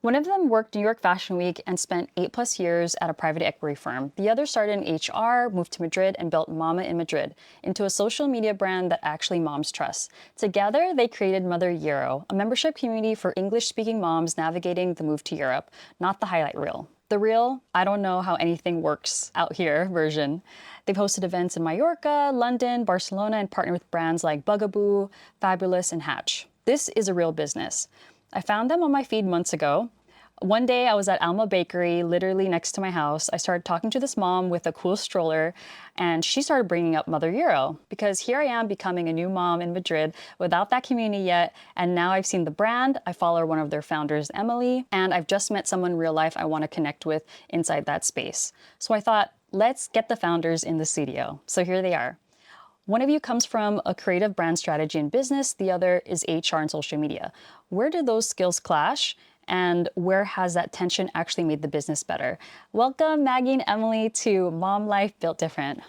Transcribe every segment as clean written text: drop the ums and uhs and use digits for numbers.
One of them worked New York Fashion Week and spent 8+ years at a private equity firm. The other started in HR, moved to Madrid, and built Mama in Madrid into a social media brand that actually moms trust. Together, they created MotherEuro, a membership community for English-speaking moms navigating the move to Europe, not the highlight reel. The real, I don't know how anything works out here version. They've hosted events in Mallorca, London, Barcelona, and partnered with brands like Bugaboo, Fabulous, and Hatch. This is a real business. I found them on my feed months ago. One day I was at Alma Bakery, literally next to my house. I started talking to this mom with a cool stroller, and she started bringing up MotherEuro because here I am becoming a new mom in Madrid without that community yet. And now I've seen the brand. I follow one of their founders, Emily, and I've just met someone in real life I want to connect with inside that space. So I thought, let's get the founders in the studio. So here they are. One of you comes from a creative brand strategy and business. The other is HR and social media. Where do those skills clash? And where has that tension actually made the business better? Welcome, Maggie and Emily, to Mom Life Built Different.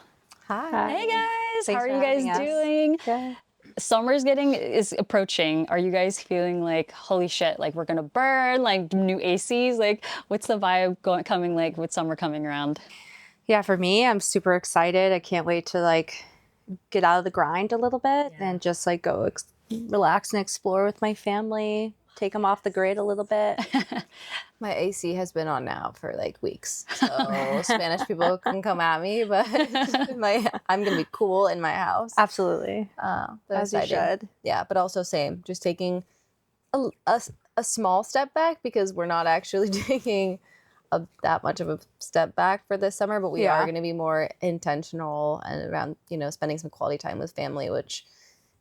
Hi. Hey guys, Thanks how are you guys doing? Good. Summer's is approaching. Are you guys feeling like, holy shit, like we're gonna burn, like new ACs? Like, what's the vibe coming like with summer coming around? Yeah, for me, I'm super excited. I can't wait to get out of the grind a little bit and just go relax and explore with my family, take them off the grid a little bit. My AC has been on now for weeks, so Spanish people can come at me, but I'm gonna be cool in my house. Absolutely. As you should. Yeah, but also same, just taking a small step back because we're not actually taking that much of a step back for this summer, but we are going to be more intentional and around, spending some quality time with family, which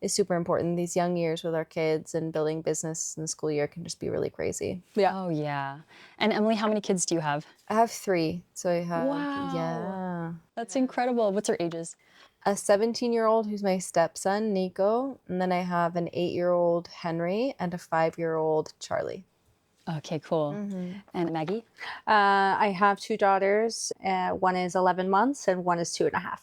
is super important. These young years with our kids and building business in the school year can just be really crazy. Yeah. Oh, yeah. And Emily, how many kids do you have? I have 3. So I have, Wow. That's incredible. What's their ages? A 17-year-old who's my stepson, Nico, and then I have an 8-year-old Henry and a 5-year-old Charlie. Okay, cool. And Maggie? I have 2 daughters. One is 11 months and one is 2.5.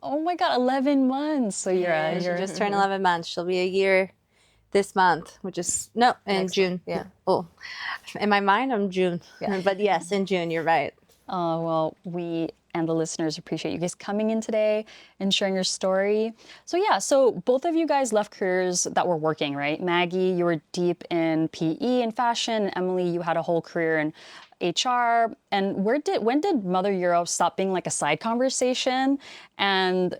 Oh my God, 11 months. So She just turned 11 months. She'll be a year this month, which is, in Next June. month, yeah. Oh, in my mind, I'm June. Yeah. But yes, in June, you're right. Oh, well, we and the listeners appreciate you guys coming in today and sharing your story. So both of you guys left careers that were working, right? Maggie, you were deep in PE and fashion. And Emily, you had a whole career in HR. And when did MotherEuro stop being like a side conversation? And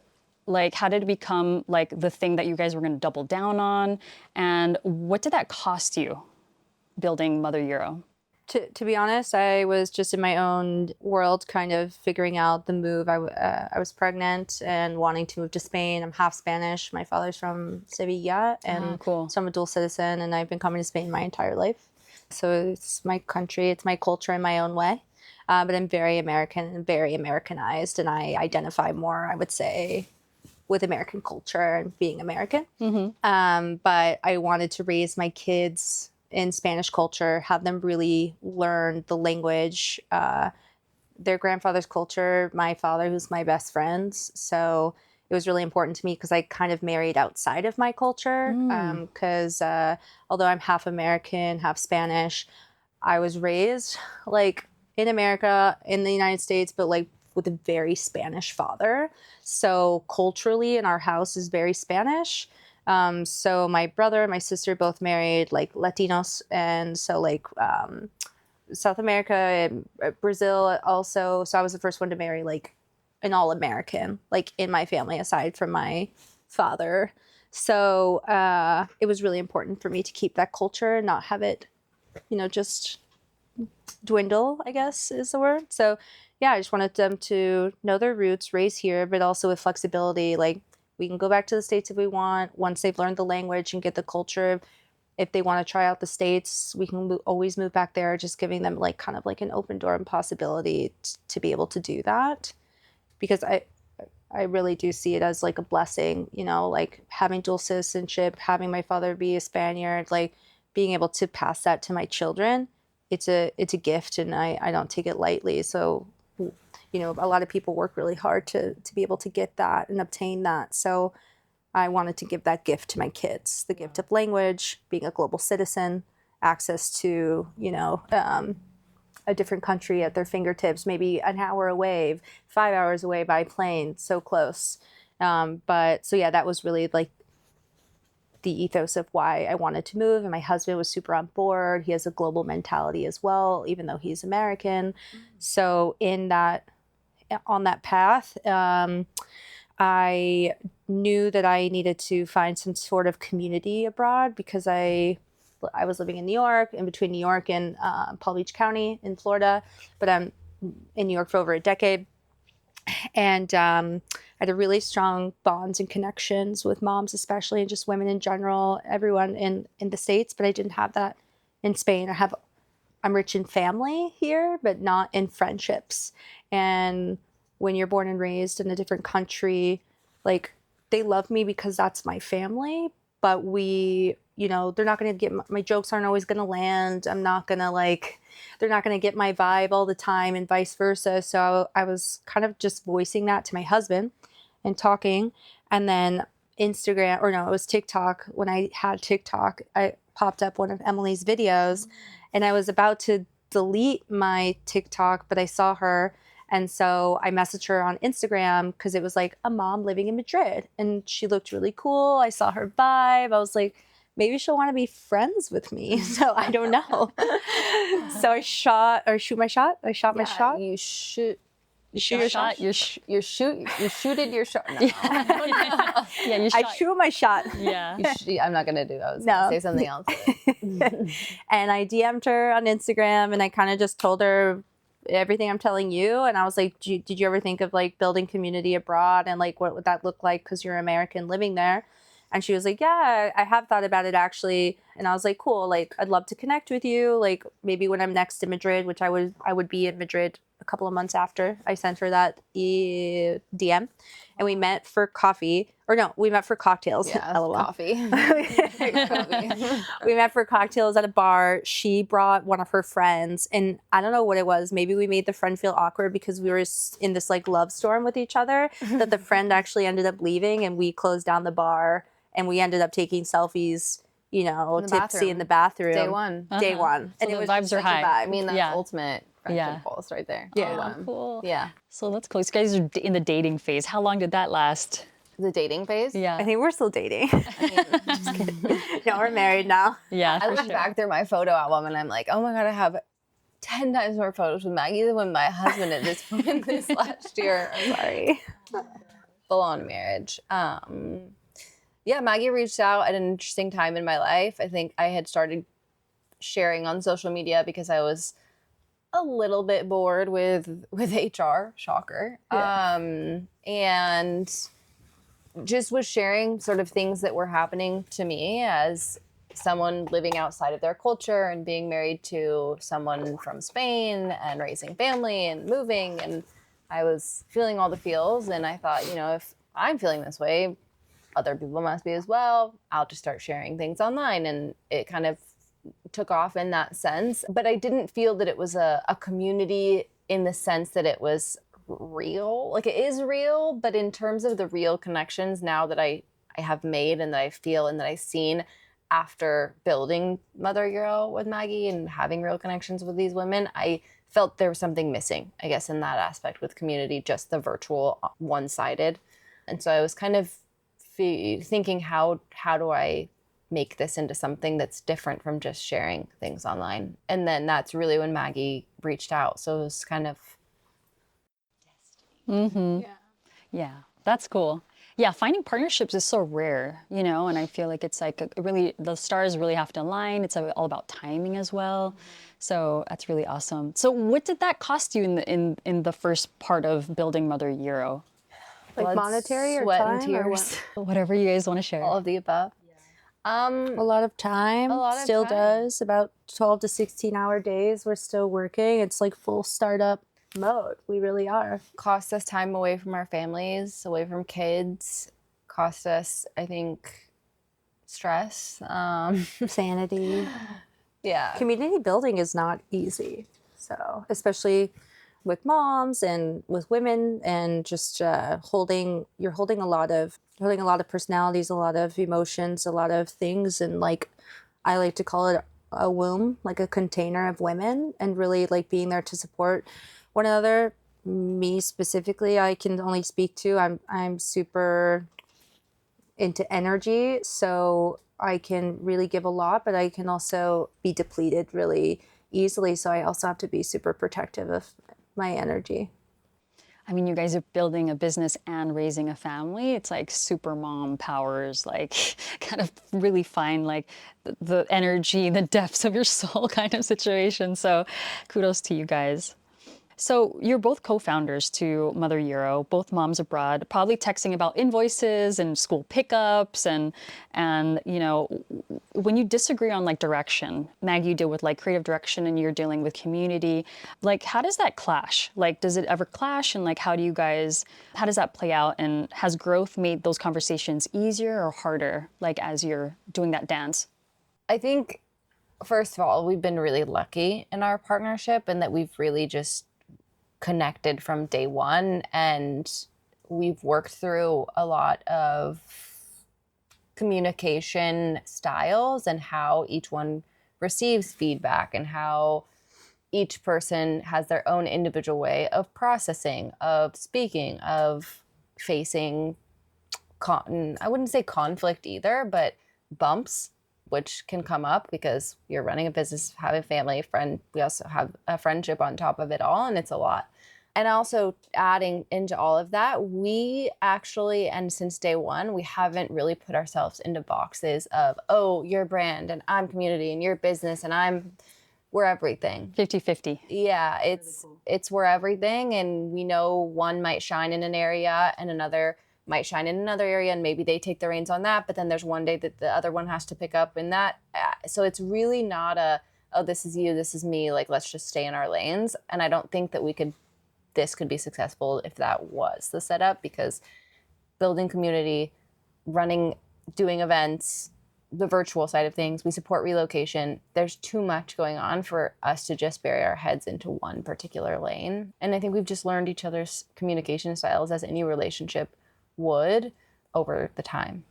how did it become the thing that you guys were going to double down on? And what did that cost you building MotherEuro? To be honest, I was just in my own world, kind of figuring out the move. I was pregnant and wanting to move to Spain. I'm half Spanish. My father's from Sevilla, and cool. So I'm a dual citizen, and I've been coming to Spain my entire life. So it's my country, it's my culture in my own way. But I'm very American and very Americanized, and I identify more, I would say, with American culture and being American. But I wanted to raise my kids in Spanish culture, have them really learn the language, their grandfather's culture, my father, who's my best friend. So it was really important to me because I kind of married outside of my culture. Because although I'm half American, half Spanish, I was raised in America, in the United States, but with a very Spanish father. So culturally in our house is very Spanish. So my brother and my sister both married Latinos, and so South America and Brazil also. So I was the first one to marry an all-American in my family aside from my father. So it was really important for me to keep that culture and not have it, just dwindle, I guess is the word. So yeah, I just wanted them to know their roots, raise here, but also with flexibility, we can go back to the States if we want, once they've learned the language and get the culture. If they want to try out the States, we can always move back there, just giving them kind of an open door and possibility to be able to do that. Because I really do see it as a blessing, having dual citizenship, having my father be a Spaniard, being able to pass that to my children. It's a gift, and I don't take it lightly. So a lot of people work really hard to be able to get that and obtain that. So I wanted to give that gift to my kids, the gift of language, being a global citizen, access to, a different country at their fingertips, maybe an hour away, 5 hours away by plane, so close. But so yeah, that was really like the ethos of why I wanted to move. And my husband was super on board. He has a global mentality as well, even though he's American. So on that path, I knew that I needed to find some sort of community abroad because I was living in New York, in between New York and Palm Beach County in Florida, but I'm in New York for over a decade. And I had a really strong bonds and connections with moms, especially, and just women in general, everyone in the States, but I didn't have that in Spain. I'm rich in family here, but not in friendships. And when you're born and raised in a different country, like, they love me because that's my family, but they're not going to get my jokes aren't always going to land. I'm not going to they're not going to get my vibe all the time and vice versa. So I was kind of just voicing that to my husband and talking. And then it was TikTok. When I had TikTok, I popped up one of Emily's videos and I was about to delete my TikTok, but I saw her. And so I messaged her on Instagram because it was like a mom living in Madrid and she looked really cool. I saw her vibe. I was like, maybe she'll want to be friends with me. So I don't know. So I shot my shot. You shoot your shot. You shooted your shot. No. Yeah, you shot. I shoot my shot. Yeah. I'm not gonna do that. I was gonna say something else. And I DM'd her on Instagram and I kind of just told her everything I'm telling you. And I was like, did you ever think of like building community abroad and like what would that look like because you're American living there? And she was like, yeah, I have thought about it actually. And I was like, cool, like I'd love to connect with you. Like maybe when I'm next in Madrid, which I would be in Madrid a couple of months after I sent her that DM. And we met for coffee. Or no, we met for cocktails. Yeah, LOL. coffee. We met for cocktails at a bar. She brought one of her friends. And I don't know what it was. Maybe we made the friend feel awkward because we were in this like love storm with each other that the friend actually ended up leaving and we closed down the bar. And we ended up taking selfies, tipsy in the bathroom. Day one. Day one. So and the it was vibes just are such a high. vibe. I mean, that's Yeah. ultimate friendship goals right there. Yeah. Day one. Cool. Yeah. So that's cool. You guys are in the dating phase. How long did that last? The dating phase? Yeah. I think we're still dating. Just kidding. No, we're married now. Yeah, I for look sure. back through my photo album and I'm like, oh my God, I have 10 times more photos with Maggie than with my husband at this point this last year. I'm sorry. Full on marriage. Yeah, Maggie reached out at an interesting time in my life. I think I had started sharing on social media because I was a little bit bored with HR, shocker. Yeah. And just was sharing sort of things that were happening to me as someone living outside of their culture and being married to someone from Spain and raising family and moving. And I was feeling all the feels. And I thought, if I'm feeling this way, other people must be as well. I'll just start sharing things online. And it kind of took off in that sense. But I didn't feel that it was a community in the sense that it was real. Like, it is real, but in terms of the real connections now that I have made and that I feel and that I've seen after building MotherEuro with Maggie and having real connections with these women, I felt there was something missing, I guess, in that aspect with community, just the virtual one-sided. And so I was kind of thinking, how do I make this into something that's different from just sharing things online? And then that's really when Maggie reached out. So it was kind of Mm-hmm. Yeah, that's cool. Yeah, finding partnerships is so rare, and I feel like it's like the stars really have to align. It's all about timing as well. So that's really awesome. So what did that cost you in the first part of building MotherEuro? Like blood, monetary or sweat, time and tears. Whatever you guys want to share. All of the above. A lot of time. A lot of still time. does. About 12 to 16-hour days. We're still working. It's like full startup mode. We really are. Cost us time away from our families, away from kids. Cost us, I think, stress. Sanity. Yeah. Community building is not easy. So, especially with moms and with women, and just holding a lot of personalities, a lot of emotions, a lot of things, and like I like to call it a womb, like a container of women, and really like being there to support one another. Me specifically, I can only speak to, I'm super into energy, so I can really give a lot, but I can also be depleted really easily. So I also have to be super protective of my energy. I mean, you guys are building a business and raising a family. It's like super mom powers, like kind of really find like the energy, the depths of your soul kind of situation. So kudos to you guys. So you're both co-founders to MotherEuro, both moms abroad, probably texting about invoices and school pickups and you know, when you disagree on like direction, Maggie, you deal with like creative direction and you're dealing with community. Like how does that clash? Like does it ever clash and like how does that play out, and has growth made those conversations easier or harder like as you're doing that dance? I think, first of all, we've been really lucky in our partnership and that we've really just connected from day one, and we've worked through a lot of communication styles and how each one receives feedback and how each person has their own individual way of processing, of speaking, of facing I wouldn't say conflict either, but bumps, which can come up because you're running a business, have a family, friend. We also have a friendship on top of it all, and it's a lot. And also adding into all of that, we actually, and since day one, we haven't really put ourselves into boxes of, oh, you're brand and I'm community and you're business and we're everything. 50-50. Yeah, it's we're everything, and we know one might shine in an area and another might shine in another area, and maybe they take the reins on that, but then there's one day that the other one has to pick up in that. So it's really not oh, this is you, this is me, like let's just stay in our lanes. And I don't think that this could be successful if that was the setup, because building community, doing events, the virtual side of things, we support relocation. There's too much going on for us to just bury our heads into one particular lane. And I think we've just learned each other's communication styles, as any relationship would, over the time.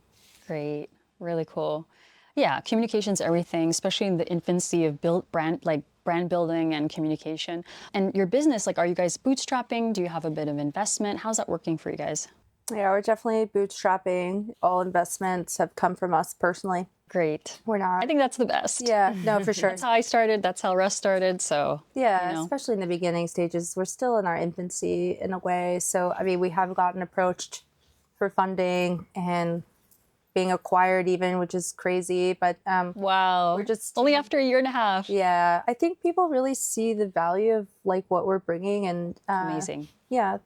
Great, really cool. Yeah, communication's everything, especially in the infancy of brand building and communication. And your business, like, are you guys bootstrapping? Do you have a bit of investment? How's that working for you guys? Yeah, we're definitely bootstrapping. All investments have come from us personally. Great. We're not. I think that's the best. Yeah, no, for sure. That's how I started. That's how Russ started. So, yeah, you know. Especially in the beginning stages. We're still in our infancy in a way. So, I mean, we have gotten approached for funding and being acquired even, which is crazy. But wow, we're just only after a year and a half. Yeah, I think people really see the value of like what we're bringing, and Amazing. Yeah.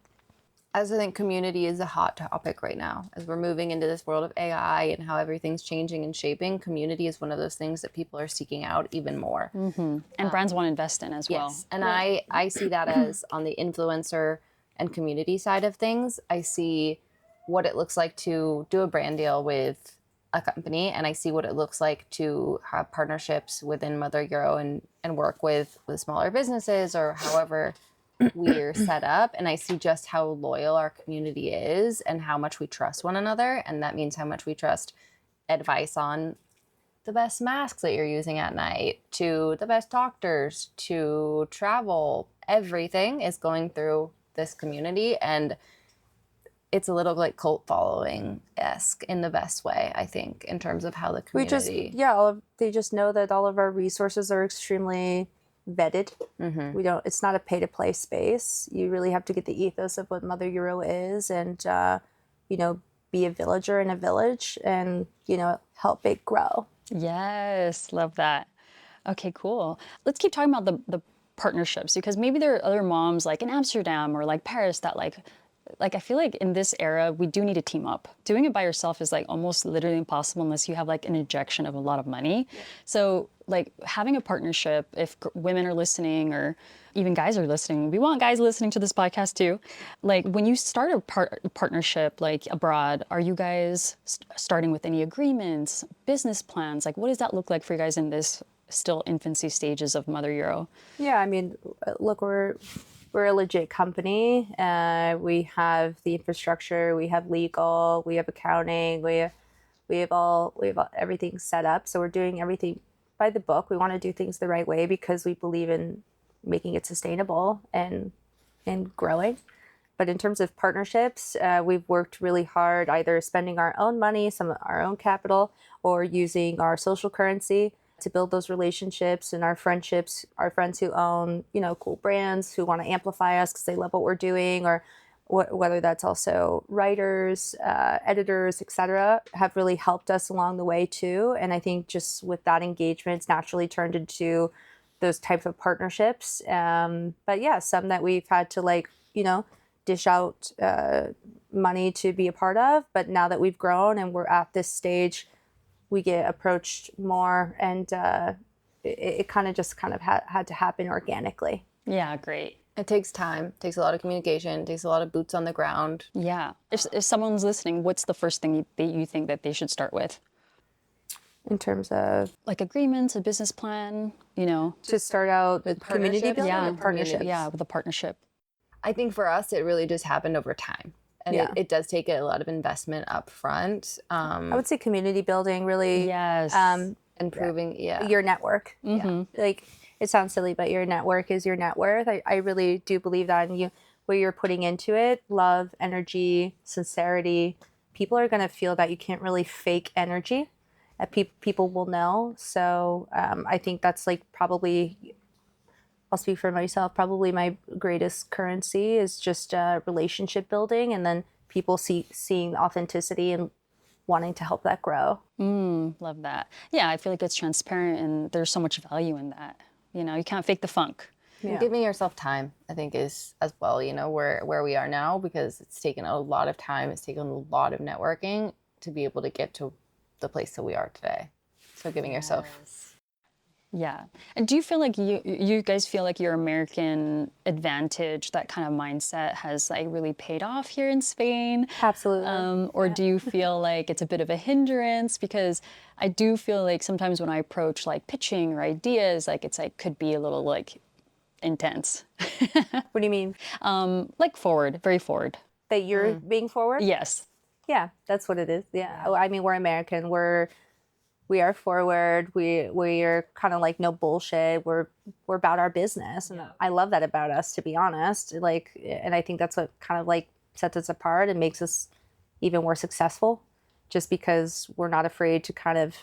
As I think community is a hot topic right now, as we're moving into this world of AI and how everything's changing and shaping, community is one of those things that people are seeking out even more. Mm-hmm. And brands want to invest in as well. Yes, and I see that as on the influencer and community side of things. I see what it looks like to do a brand deal with a company, and I see what it looks like to have partnerships within MotherEuro and work with smaller businesses or however we're set up. And I see just how loyal our community is and how much we trust one another, and that means how much we trust advice on the best masks that you're using at night, to the best doctors, to travel. Everything is going through this community, and it's a little like cult following-esque in the best way, I think, in terms of how the community... They just know that all of our resources are extremely vetted. Mm-hmm. It's not a pay-to-play space. You really have to get the ethos of what MotherEuro is, and, be a villager in a village and, help it grow. Yes, love that. Okay, cool. Let's keep talking about the partnerships, because maybe there are other moms like in Amsterdam or like Paris that like I feel like in this era, we do need to team up. Doing it by yourself is like almost literally impossible unless you have like an injection of a lot of money. Yeah. So like having a partnership, if women are listening or even guys are listening, we want guys listening to this podcast too. Like when you start a partnership like abroad, are you guys starting with any agreements, business plans? Like what does that look like for you guys in this still infancy stages of MotherEuro? Yeah, I mean, look, we're a legit company. We have the infrastructure, we have legal, we have accounting, we have everything set up. So we're doing everything by by the book. We want to do things the right way because we believe in making it sustainable and growing. But in terms of partnerships, we've worked really hard either spending our own money, some of our own capital, or using our social currency to build those relationships and our friendships, our friends who own, cool brands who want to amplify us because they love what we're doing, or whether that's also writers, editors, etc., have really helped us along the way too. And I think just with that engagement, it's naturally turned into those types of partnerships. But yeah, some that we've had to dish out money to be a part of. But now that we've grown and we're at this stage, we get approached more, and it kind of had to happen organically. Yeah, great. It takes time, takes a lot of communication, takes a lot of boots on the ground. Yeah. If someone's listening, what's the first thing you think that they should start with? In terms of Like agreements, a business plan, to start out with community partnerships? building Yeah, or partnerships? Yeah, with a partnership. I think for us, it really just happened over time. And Yeah. it does take a lot of investment up front. I would say community building really. Yes. Improving, Your network. Yeah. Like, it sounds silly, but your network is your net worth. I really do believe that. And what you're putting into it, love, energy, sincerity, people are going to feel that you can't really fake energy. People will know. So I think that's probably, I'll speak for myself, probably my greatest currency is just relationship building, and then people seeing authenticity and wanting to help that grow. Love that. Yeah, I feel like it's transparent and there's so much value in that. You can't fake the funk. And giving yourself time, I think, is as well, where we are now, because it's taken a lot of time. It's taken a lot of networking to be able to get to the place that we are today. So giving yourself. Yeah. And do you feel like you guys feel like your American advantage, that kind of mindset has really paid off here in Spain? Absolutely. Or do you feel like it's a bit of a hindrance? Because I do feel like sometimes when I approach pitching or ideas, it's could be a little intense. What do you mean? Forward, very forward. That you're being forward? Yes. Yeah, that's what it is. Yeah. I mean, we're American. We are forward. We are kind of no bullshit. We're about our business, and I love that about us, to be honest. And I think that's what kind of sets us apart and makes us even more successful, just because we're not afraid to kind of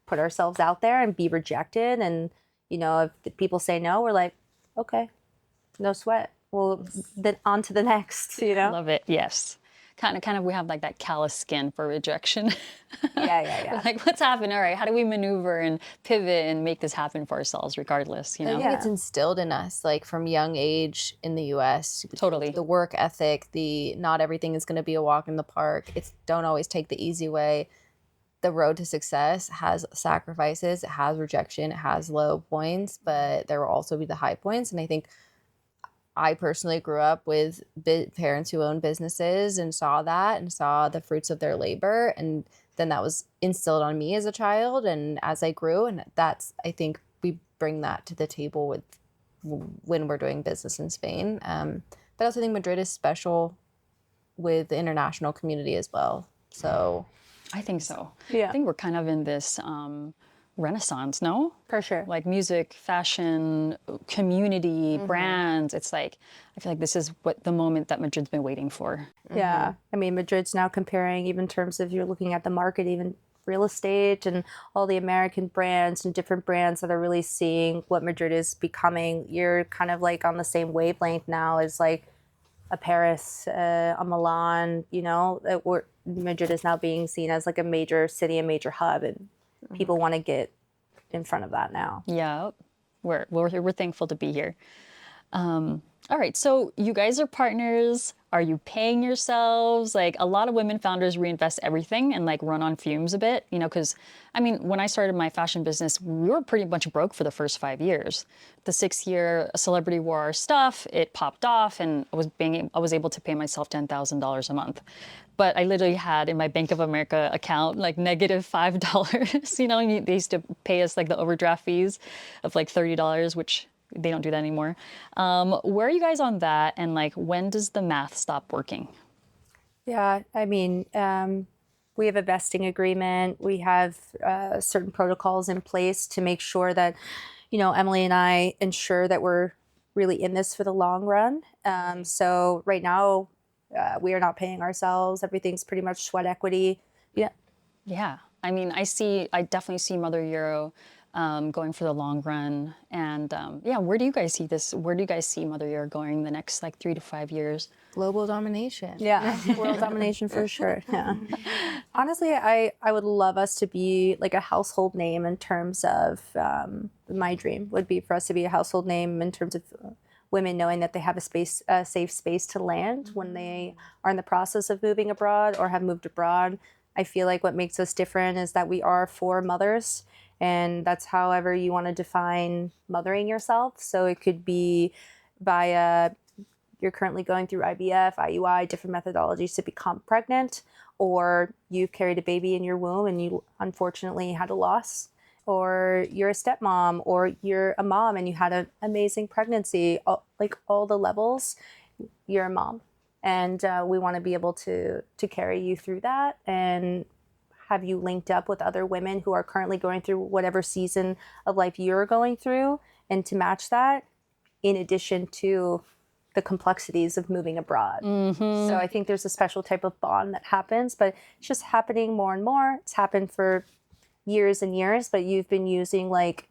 put ourselves out there and be rejected. And if the people say no, we're like, okay, no sweat. Well, then on to the next. Love it. Yes. Kind of, we have that callous skin for rejection. Yeah. We're what's happened? All right, how do we maneuver and pivot and make this happen for ourselves, regardless? I think it's instilled in us, from young age in the U.S. Totally. The work ethic, the not everything is going to be a walk in the park. It's don't always take the easy way. The road to success has sacrifices, it has rejection, it has low points, but there will also be the high points. And I think I personally grew up with parents who owned businesses and saw that and saw the fruits of their labor. And then that was instilled on me as a child and as I grew. And I think we bring that to the table when we're doing business in Spain. But I also think Madrid is special with the international community as well. So I think so. Yeah. I think we're kind of in this renaissance, no? For sure. Music, fashion, community, brands. It's I feel like this is what the moment that Madrid's been waiting for. Yeah. I mean, Madrid's now comparing, even in terms of you're looking at the market, even real estate and all the American brands and different brands that are really seeing what Madrid is becoming. You're kind of on the same wavelength now as a Paris, a Milan, Madrid is now being seen as a major city, a major hub, and people want to get in front of that now. Yeah, we're thankful to be here. All right, so you guys are partners. Are you paying yourselves? A lot of women founders reinvest everything and run on fumes a bit, because when I started my fashion business, we were pretty much broke for the first 5 years. The 6th year, a celebrity wore our stuff, it popped off, and I was able to pay myself $10,000 a month. But I literally had in my Bank of America account negative $5. They used to pay us the overdraft fees of $30, which they don't do that anymore. Where are you guys on that? And when does the math stop working? Yeah, I mean, We have a vesting agreement. We have certain protocols in place to make sure that, Emily and I ensure that we're really in this for the long run. So right now, we are not paying ourselves. Everything's pretty much sweat equity. Yeah. Yeah. I mean, I definitely see MotherEuro going for the long run. And yeah, where do you guys see this? Where do you guys see MotherEuro going the next like 3 to 5 years? Global domination. Yeah, world domination for sure. Yeah. Honestly, I would love us to be like a household name in terms of my dream would be for us to be a household name in terms of women knowing that they have a safe space to land when they are in the process of moving abroad or have moved abroad. I feel like what makes us different is that we are for mothers, and that's however you want to define mothering yourself. So it could be via you're currently going through IVF, IUI, different methodologies to become pregnant, or you've carried a baby in your womb and you unfortunately had a loss, or you're a stepmom, or you're a mom and you had an amazing pregnancy, like all the levels, you're a mom. And we want to be able to carry you through that and have you linked up with other women who are currently going through whatever season of life you're going through, and to match that in addition to the complexities of moving abroad. So I think there's a special type of bond that happens, but it's just happening more and more. It's happened for years and years, but you've been using like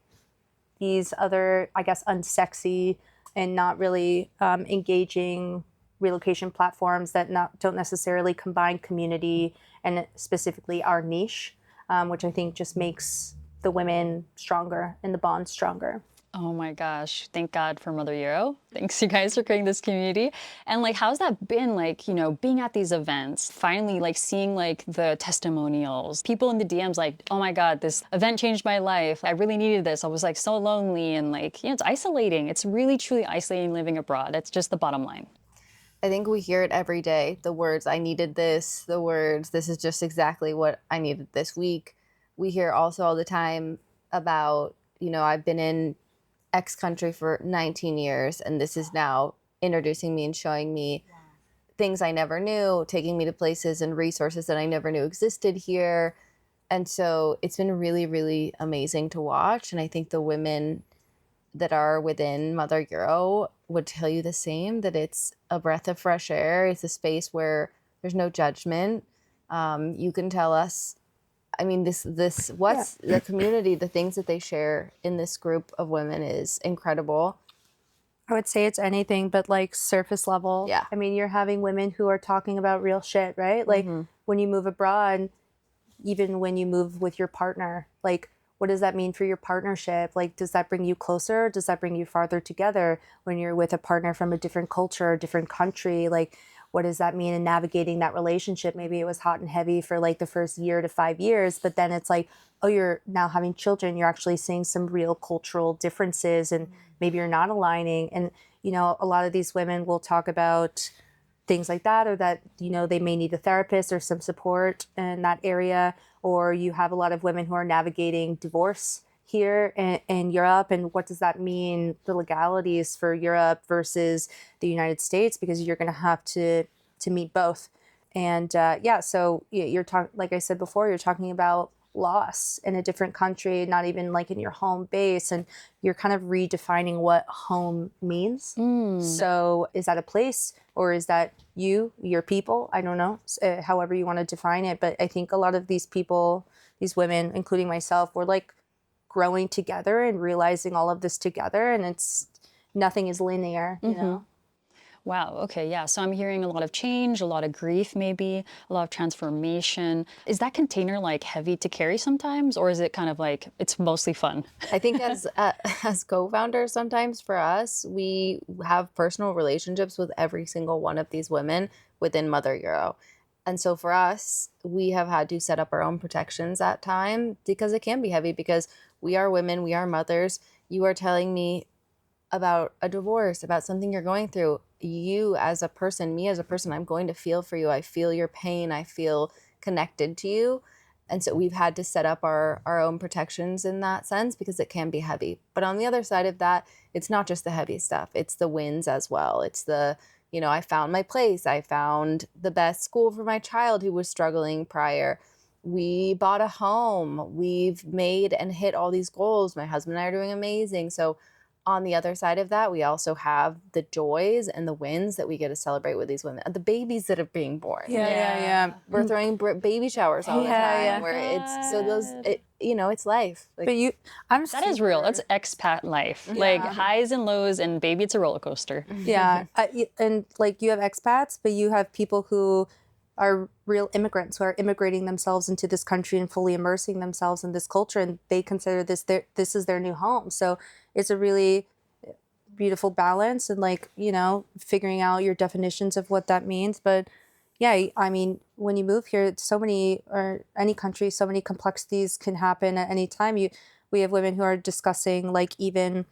these other, I guess, unsexy and not really engaging relocation platforms that don't necessarily combine community and specifically our niche, which I think just makes the women stronger and the bond stronger. Oh my gosh, thank God for MotherEuro. Thanks you guys for creating this community. And like, how's that been like, being at these events, finally like seeing like the testimonials, people in the DMs like, oh my God, this event changed my life. I really needed this. I was like so lonely and like, it's isolating. It's really truly isolating living abroad. That's just the bottom line. I think we hear it every day. The words, I needed this, the words, this is just exactly what I needed this week. We hear also all the time about, I've been in X country for 19 years, and this is now introducing me and showing me things I never knew, taking me to places and resources that I never knew existed here. And so it's been really, really amazing to watch. And I think the women that are within MotherEuro would tell you the same, that it's a breath of fresh air. It's a space where there's no judgment. You can tell us, I mean, what's the community, the things that they share in this group of women is incredible. I would say it's anything but like surface level. Yeah. I mean, you're having women who are talking about real shit, right? Like when you move abroad, even when you move with your partner, like what does that mean for your partnership? Like, does that bring you closer? Does that bring you farther together when you're with a partner from a different culture, a different country? Like, what does that mean in navigating that relationship? Maybe it was hot and heavy for like the first year to 5 years, but then it's like, oh, you're now having children. You're actually seeing some real cultural differences, and maybe you're not aligning. And, a lot of these women will talk about things like that, or that, they may need a therapist or some support in that area. Or you have a lot of women who are navigating divorce here in Europe, and what does that mean, the legalities for Europe versus the United States, because you're going to have to meet both. And so you're talking, like I said before, you're talking about loss in a different country, not even like in your home base, and you're kind of redefining what home means. So is that a place, or is that your people? I don't know, however you want to define it. But I think a lot of these people, these women, including myself, were like growing together and realizing all of this together, and nothing is linear, you know? Wow. Okay. Yeah. So I'm hearing a lot of change, a lot of grief, maybe a lot of transformation. Is that container like heavy to carry sometimes, or is it kind of like it's mostly fun? I think as co-founders, sometimes for us, we have personal relationships with every single one of these women within MotherEuro. And so for us, we have had to set up our own protections at time, because it can be heavy, because we are women, we are mothers. You are telling me about a divorce, about something you're going through. You as a person, me as a person, I'm going to feel for you. I feel your pain. I feel connected to you. And so we've had to set up our own protections in that sense, because it can be heavy. But on the other side of that, it's not just the heavy stuff. It's the wins as well. It's the I found my place. I found the best school for my child who was struggling prior. We bought a home. We've made and hit all these goals. My husband and I are doing amazing. So on the other side of that, we also have the joys and the wins that we get to celebrate with these women. The babies that are being born. Yeah. We're throwing baby showers all the time. Yeah. Where it's life. Like, But That is real. That's expat life. Like highs and lows, and baby, it's a roller coaster. Yeah. And like you have expats, but you have people who are real immigrants who are immigrating themselves into this country and fully immersing themselves in this culture, and they consider this is their new home. So it's a really beautiful balance, and like, figuring out your definitions of what that means. But yeah, I mean, when you move here, so many, or any country, so many complexities can happen at any time. We have women who are discussing, like, even,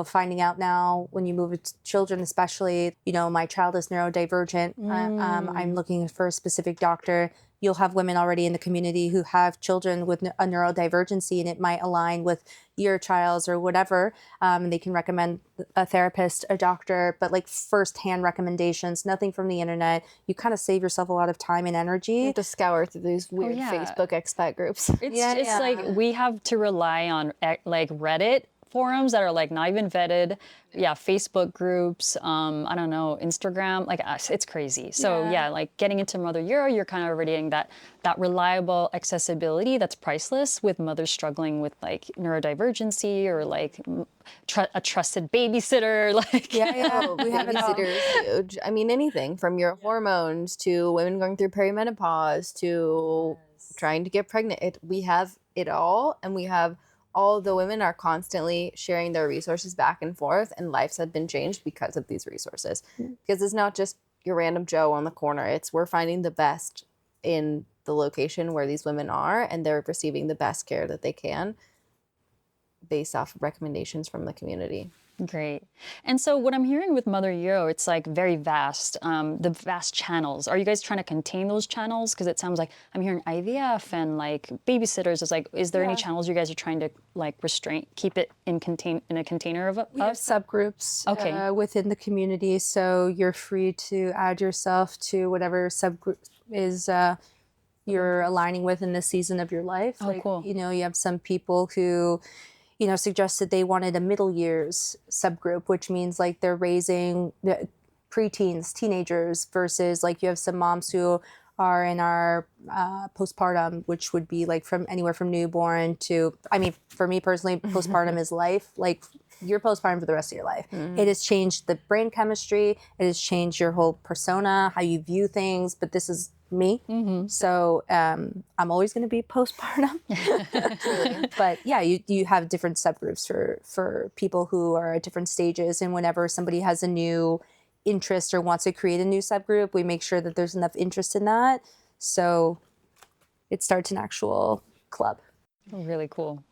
finding out now when you move with children, especially, my child is neurodivergent. I'm looking for a specific doctor. You'll have women already in the community who have children with a neurodivergency, and it might align with your child's or whatever. They can recommend a therapist, a doctor, but like firsthand recommendations, nothing from the internet. You kind of save yourself a lot of time and energy. You have to scour through these weird Facebook expat groups. It's like we have to rely on like Reddit forums that are like not even vetted. Facebook groups, I don't know, Instagram, like it's crazy. So like getting into MotherEuro, you're kind of already getting that reliable accessibility that's priceless with mothers struggling with like neurodivergency or like a trusted babysitter. Like we have it all. Babysitter is huge. I mean, anything from your hormones to women going through perimenopause to trying to get pregnant. We have it all, and we have all the women are constantly sharing their resources back and forth, and lives have been changed because of these resources. Because it's not just your random Joe on the corner. It's we're finding the best in the location where these women are, and they're receiving the best care that they can based off of recommendations from the community. Great. And so what I'm hearing with MotherEuro, it's like very vast, the vast channels. Are you guys trying to contain those channels? Because it sounds like I'm hearing IVF and like babysitters. It's like, is there any channels you guys are trying to like keep it in a container of? We have subgroups within the community, so you're free to add yourself to whatever subgroup is you're aligning with in this season of your life. Cool. You have some people who suggested they wanted a middle years subgroup, which means like they're raising preteens, teenagers, versus like you have some moms who are in our postpartum, which would be like from anywhere from newborn to, I mean, for me personally, postpartum is life. Like you're postpartum for the rest of your life. It has changed the brain chemistry. It has changed your whole persona, how you view things. But this is me. So I'm always going to be postpartum. But yeah, you have different subgroups for people who are at different stages. And whenever somebody has a new interest or wants to create a new subgroup, we make sure that there's enough interest in that. So it starts an actual club. Really cool.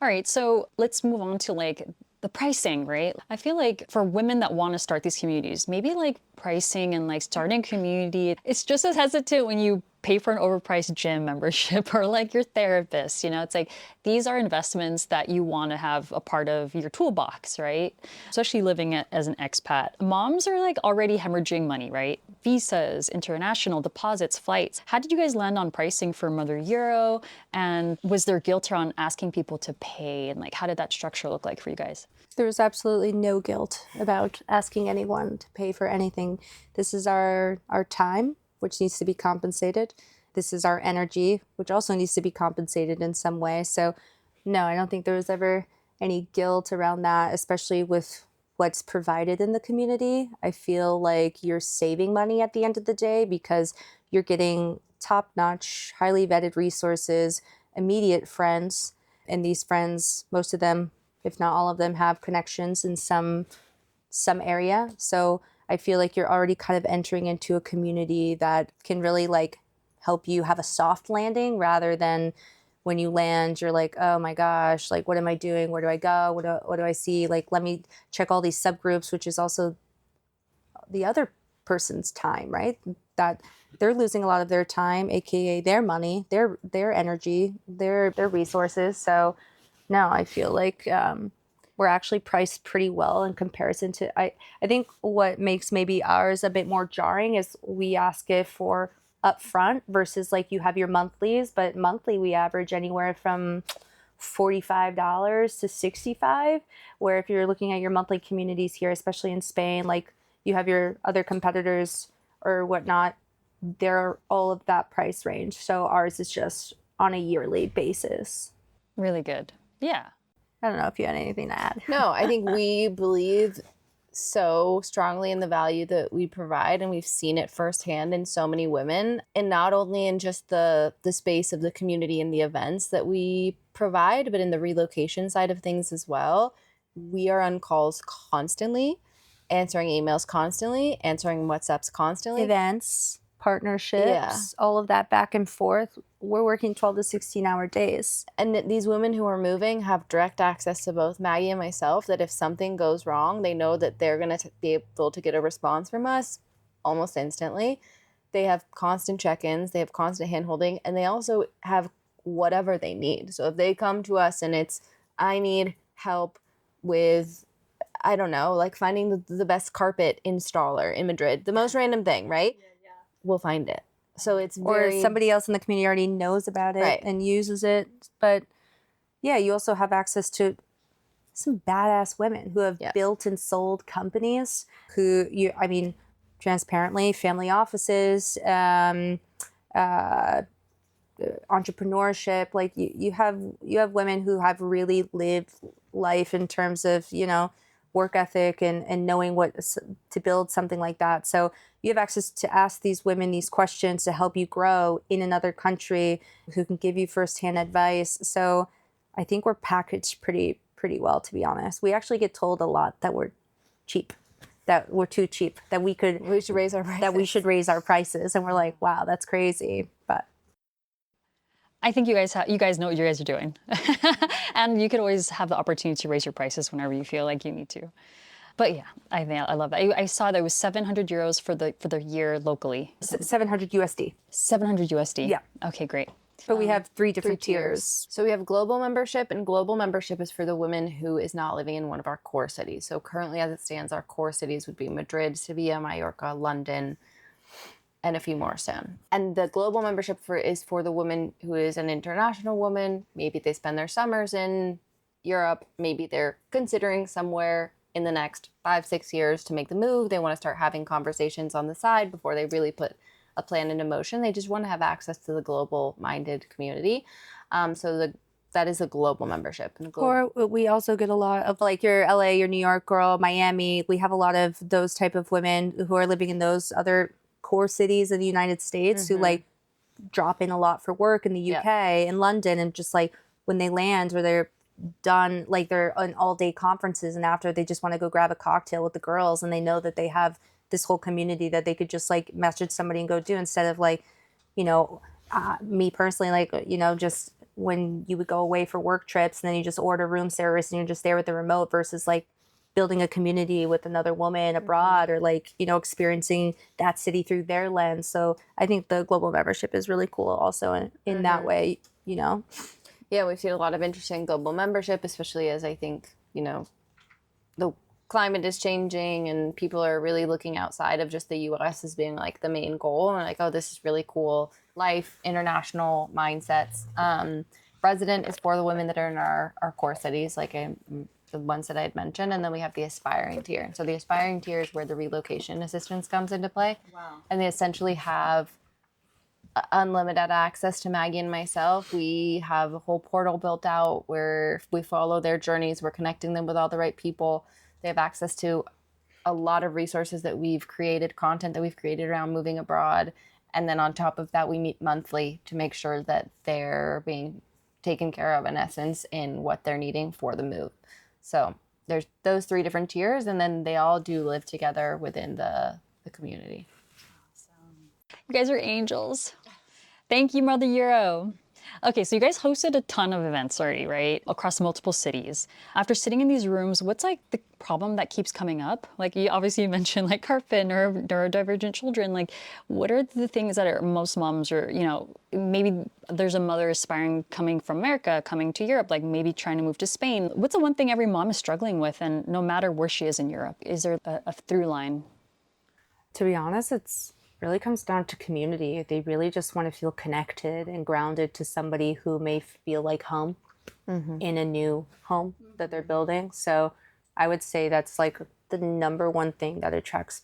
All right, so let's move on to like the pricing, right? I feel like for women that want to start these communities, maybe like pricing and like starting a community, it's just as hesitant when you pay for an overpriced gym membership or like your therapist, it's like these are investments that you want to have a part of your toolbox, right? Especially living as an expat. Moms are like already hemorrhaging money, right? Visas, international deposits, flights. How did you guys land on pricing for MotherEuro? And was there guilt around asking people to pay? And like, how did that structure look like for you guys? There's absolutely no guilt about asking anyone to pay for anything. This is our time, which needs to be compensated. This is our energy, which also needs to be compensated in some way. So no, I don't think there was ever any guilt around that, especially with what's provided in the community. I feel like you're saving money at the end of the day because you're getting top-notch, highly vetted resources, immediate friends. And these friends, most of them, if not all of them, have connections in some area. So I feel like you're already kind of entering into a community that can really like help you have a soft landing, rather than when you land, you're like, oh my gosh, like, what am I doing? Where do I go? What do I see? Like, let me check all these subgroups, which is also the other person's time, right? That they're losing a lot of their time, AKA their money, their energy, their resources. So no, I feel like we're actually priced pretty well in comparison to, I think what makes maybe ours a bit more jarring is we ask it for upfront versus like you have your monthlies, but monthly we average anywhere from $45 to $65, where if you're looking at your monthly communities here, especially in Spain, like you have your other competitors or whatnot, they're all of that price range. So ours is just on a yearly basis. Really good. Yeah. I don't know if you had anything to add. No, I think we believe so strongly in the value that we provide, and we've seen it firsthand in so many women, and not only in just the space of the community and the events that we provide, but in the relocation side of things as well. We are on calls constantly, answering emails constantly, answering WhatsApps constantly. Events, partnerships, all of that back and forth. We're working 12 to 16-hour days. And these women who are moving have direct access to both Maggie and myself, that if something goes wrong, they know that they're going to be able to get a response from us almost instantly. They have constant check-ins, they have constant hand-holding, and they also have whatever they need. So if they come to us and it's, I need help with, I don't know, like finding the best carpet installer in Madrid, the most random thing, right? We'll find it. So it's very... Or somebody else in the community already knows about it and uses it. But yeah, you also have access to some badass women who have built and sold companies who transparently, family offices, entrepreneurship. Like you have women who have really lived life in terms of, work ethic and knowing what to build something like that. So you have access to ask these women these questions to help you grow in another country, who can give you firsthand advice. So I think we're packaged pretty well, to be honest. We actually get told a lot that we're cheap, that we're too cheap, that we should raise our prices. That we should raise our prices. And we're like, wow, that's crazy. But I think you guys know what you guys are doing. And you could always have the opportunity to raise your prices whenever you feel like you need to. But yeah, I love that. I saw that it was 700 euros for the year locally. 700 USD. 700 USD? Yeah. Okay, great. But we have three different tiers. So we have global membership, and global membership is for the woman who is not living in one of our core cities. So currently, as it stands, our core cities would be Madrid, Sevilla, Mallorca, London, and a few more soon. And the global membership is for the woman who is an international woman. Maybe they spend their summers in Europe. Maybe they're considering somewhere in the next 5-6 years to make the move. They want to start having conversations on the side before they really put a plan into motion. They just want to have access to the global-minded community. That is a global membership. Or we also get a lot of like your LA, your New York girl, Miami. We have a lot of those type of women who are living in those other core cities in the United States who like drop in a lot for work in the UK and London, and just like when they land or they're done, like they're on all-day conferences, and after they just want to go grab a cocktail with the girls, and they know that they have this whole community that they could just like message somebody and go do, instead of like, me personally, like, just when you would go away for work trips and then you just order room service and you're just there with the remote, versus like building a community with another woman abroad, or like, experiencing that city through their lens. So I think the global membership is really cool also in that way, Yeah, we've seen a lot of interest in global membership, especially as I think, the climate is changing and people are really looking outside of just the US as being like the main goal. And like, oh, this is really cool. Life, international mindsets. Resident is for the women that are in our core cities, like the ones that I had mentioned. And then we have the aspiring tier. So the aspiring tier is where the relocation assistance comes into play. Wow. And they essentially have unlimited access to Maggie and myself. We have a whole portal built out where if we follow their journeys, we're connecting them with all the right people. They have access to a lot of resources that we've created, content that we've created around moving abroad. And then on top of that, we meet monthly to make sure that they're being taken care of, in essence, in what they're needing for the move. So there's those 3 different tiers, and then they all do live together within the community. You guys are angels. Thank you, MotherEuro. Okay, so you guys hosted a ton of events already, right? Across multiple cities. After sitting in these rooms, what's like the problem that keeps coming up? Like you obviously mentioned like carpet, neurodivergent children. Like what are the things that are most moms or, maybe there's a mother aspiring coming from America, coming to Europe, like maybe trying to move to Spain. What's the one thing every mom is struggling with? And no matter where she is in Europe, is there a through line? To be honest, it's really comes down to community. They really just want to feel connected and grounded to somebody who may feel like home in a new home that they're building. So I would say that's like the number one thing that attracts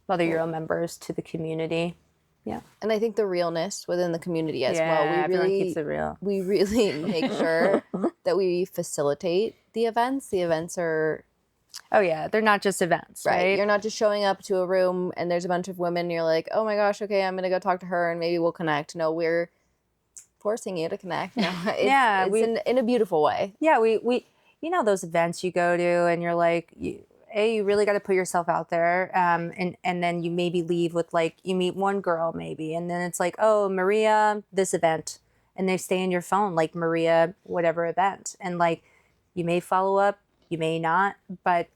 MotherEuro members to the community. Yeah. And I think the realness within the community as well. Everyone keeps it real. We really make sure that we facilitate the events. The events are Oh yeah, they're not just events, right? You're not just showing up to a room and there's a bunch of women and you're like, oh my gosh, okay, I'm gonna go talk to her and maybe we'll connect. No, we're forcing you to connect. No, it's in a beautiful way. Yeah, we those events you go to and you're like, you really got to put yourself out there, and then you maybe leave with like you meet one girl maybe, and then it's like, oh, Maria, this event, and they stay in your phone like Maria whatever event, and like you may follow up. You may not, but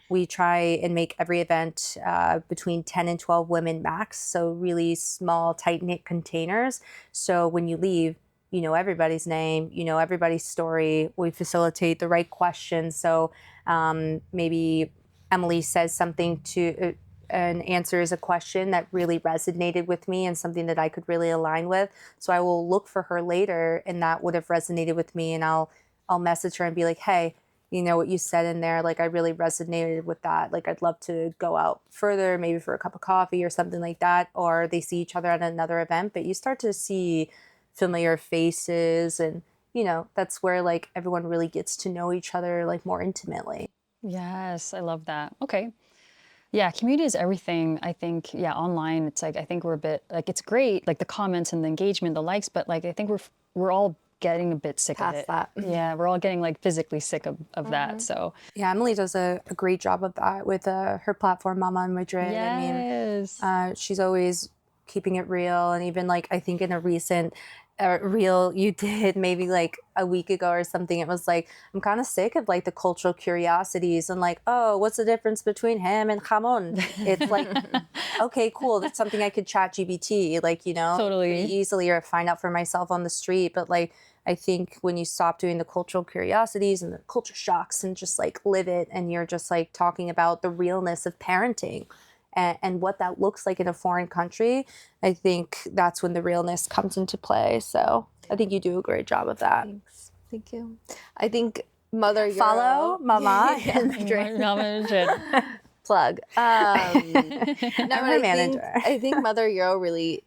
we try and make every event between 10 and 12 women max. So really small, tight-knit containers. So when you leave, you know everybody's name, you know everybody's story. We facilitate the right questions. So maybe Emily says something to and answers a question that really resonated with me and something that I could really align with. So I will look for her later and that would have resonated with me, and I'll message her and be like, hey, you know what you said in there, like I really resonated with that. Like I'd love to go out further, maybe for a cup of coffee or something like that. Or they see each other at another event, but you start to see familiar faces, and that's where like everyone really gets to know each other like more intimately. Yes, I love that. Okay. Yeah, community is everything. I think, yeah, online, it's like, I think we're a bit, like, it's great, like the comments and the engagement, the likes, but like, I think we're all getting a bit sick of it. Past that. Yeah, we're all getting like physically sick of that. So Yeah, Emily does a great job of that with her platform, Mama in Madrid. yes. I mean, she's always keeping it real. And even like, I think in a recent reel you did maybe like a week ago or something, it was like, I'm kind of sick of like the cultural curiosities and like, oh, what's the difference between ham and jamon? It's like, okay, cool. That's something I could chat GBT, like, Totally. pretty easily, or find out for myself on the street. But like, I think when you stop doing the cultural curiosities and the culture shocks and just like live it, and you're just like talking about the realness of parenting and what that looks like in a foreign country, I think that's when the realness comes into play. So I think you do a great job of that. Thanks. Thank you. I think MotherEuro. Follow Mama in Mama in Madrid. Plug. No, I'm her manager. I think MotherEuro really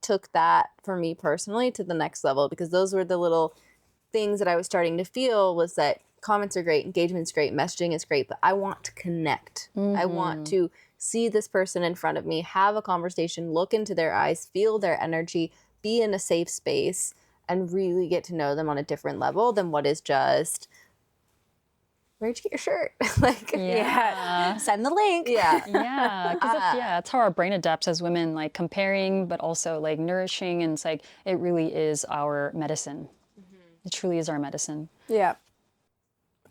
took that for me personally to the next level, because those were the little things that I was starting to feel, was that comments are great, engagement's great, messaging is great, but I want to connect. I want to see this person in front of me, have a conversation, look into their eyes, feel their energy, be in a safe space, and really get to know them on a different level than what is just, where'd you get your shirt? Like, Yeah. Send the link. yeah. Yeah, because that's how our brain adapts as women, like comparing, but also like nourishing. And it's like, it really is our medicine. It truly is our medicine. Yeah.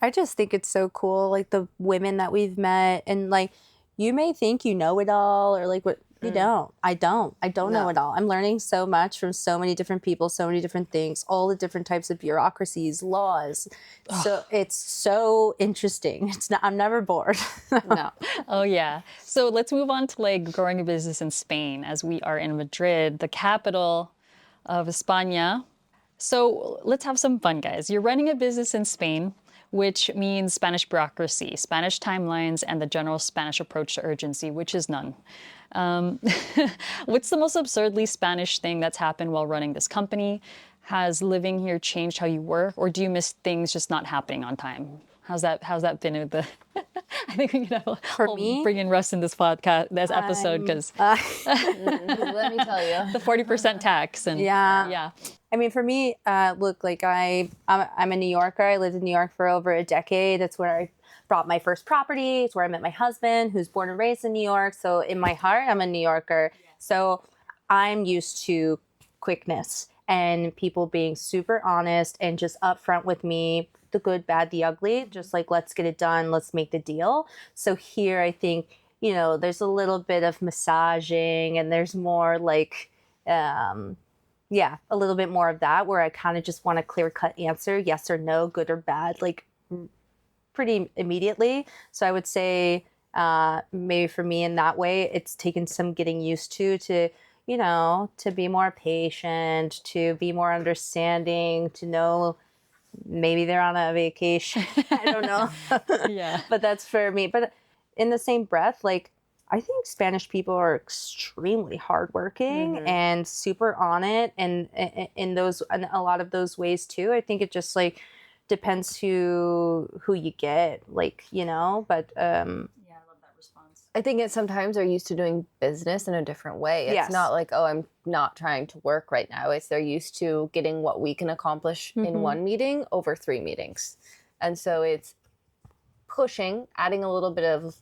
I just think it's so cool, like the women that we've met, and like you may think you know it all, or like what you don't. I don't know it all. I'm learning so much from so many different people, so many different things, all the different types of bureaucracies, laws. So it's so interesting. I'm never bored. No. Oh yeah. So let's move on to like growing a business in Spain, as we are in Madrid, the capital of España. So let's have some fun, guys. You're running a business in Spain, which means Spanish bureaucracy, Spanish timelines, and the general Spanish approach to urgency, which is none. What's the most absurdly Spanish thing that's happened while running this company? Has living here changed how you work, or do you miss things just not happening on time? How's that been with the? I think we can bring in Russ in this podcast, this episode, because Let me tell you. the 40% tax and yeah. I mean, for me, look, like I'm a New Yorker. I lived in New York for over a decade. That's where I bought my first property. It's where I met my husband, who's born and raised in New York. So in my heart, I'm a New Yorker. So I'm used to quickness and people being super honest and just upfront with me, the good, bad, the ugly, just like, let's get it done, let's make the deal. So here I think, you know, there's a little bit of massaging and there's more like, yeah, a little bit more of that where I kind of just want a clear cut answer, yes or no, good or bad, like pretty immediately. So I would say maybe for me in that way, it's taken some getting used to, you know, to be more patient, to be more understanding, to know maybe they're on a vacation. I don't know. Yeah. But that's for me. But in the same breath, like, I think Spanish people are extremely hardworking and super on it, and in those, in a lot of those ways too. I think it just like depends who you get, like, you know. But Yeah, I love that response. I think it sometimes are used to doing business in a different way. It's not like, oh, I'm not trying to work right now. It's they're used to getting what we can accomplish in one meeting over 3 meetings. And so it's pushing, adding a little bit of,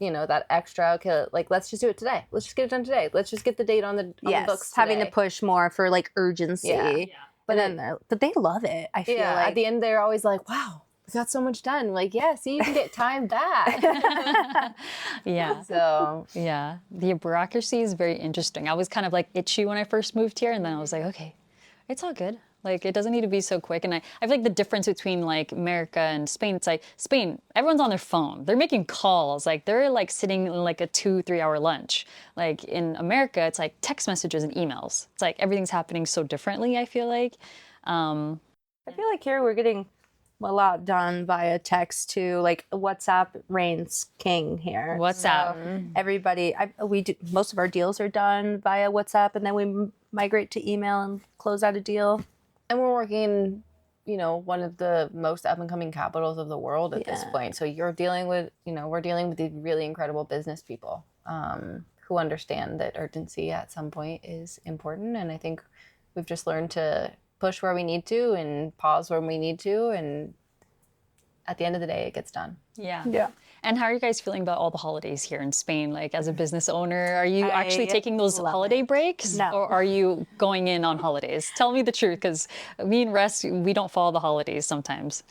you know, that extra, okay, like, let's just do it today. Let's just get it done today. Let's just get the date on the books today. having to push more for like urgency. Yeah. But they love it. I feel like at the end they're always like, wow, we got so much done. Like, yeah, see, you can get time back. Yeah. So Yeah. The bureaucracy is very interesting. I was kind of like itchy when I first moved here, and then I was like, okay, it's all good. Like, it doesn't need to be so quick. And I feel like the difference between like America and Spain, it's like Spain, everyone's on their phone. They're making calls. Like, they're like sitting in like a 2-3 hour lunch. Like in America, it's like text messages and emails. It's like everything's happening so differently, I feel like. I feel like here we're getting a lot done via text too. Like WhatsApp reigns king here. WhatsApp. So everybody, we do, most of our deals are done via WhatsApp, and then we migrate to email and close out a deal. and we're working, you know, one of the most up and coming capitals of the world at this point. So you're dealing with, you know, we're dealing with these really incredible business people who understand that urgency at some point is important. And I think we've just learned to push where we need to and pause when we need to. And at the end of the day, it gets done. Yeah. Yeah. And how are you guys feeling about all the holidays here in Spain? Like, as a business owner, are you actually taking those holiday breaks? No. Or are you going in on holidays? Tell me the truth, because me and Russ, we don't follow the holidays sometimes.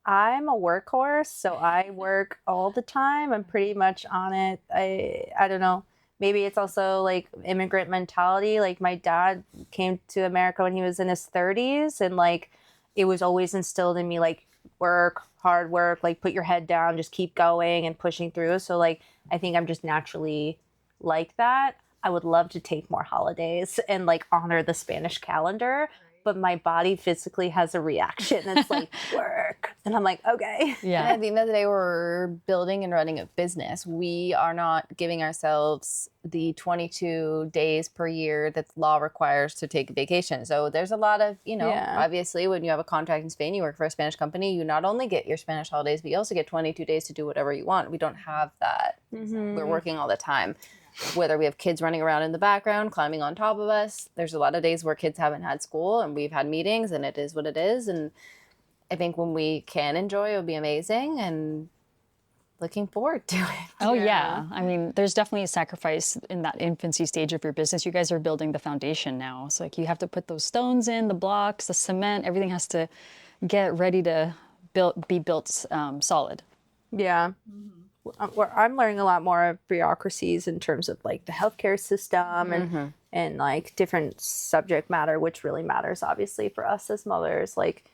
I'm a workhorse, so I work all the time. I'm pretty much on it. I don't know. Maybe it's also like immigrant mentality. Like, my dad came to America when he was in his 30s, and like it was always instilled in me, like, work, hard work, like put your head down, just keep going and pushing through. So like I think I'm just naturally like that. I would love to take more holidays and like honor the Spanish calendar, but my body physically has a reaction. It's like work. And I'm like, okay. Yeah. And at the end of the day, we're building and running a business. We are not giving ourselves the 22 days per year that law requires to take a vacation. So there's a lot of, you know, obviously when you have a contract in Spain, you work for a Spanish company, you not only get your Spanish holidays, but you also get 22 days to do whatever you want. We don't have that. We're working all the time. Whether we have kids running around in the background, climbing on top of us, there's a lot of days where kids haven't had school and we've had meetings, and it is what it is. And I think when we can enjoy, it'll be amazing, and looking forward to it. Oh, yeah. I mean, there's definitely a sacrifice in that infancy stage of your business. You guys are building the foundation now. So like you have to put those stones in, the blocks, the cement, everything has to get ready to be built solid. Yeah. I'm learning a lot more of bureaucracies in terms of like the healthcare system and like different subject matter, which really matters obviously for us as mothers. Like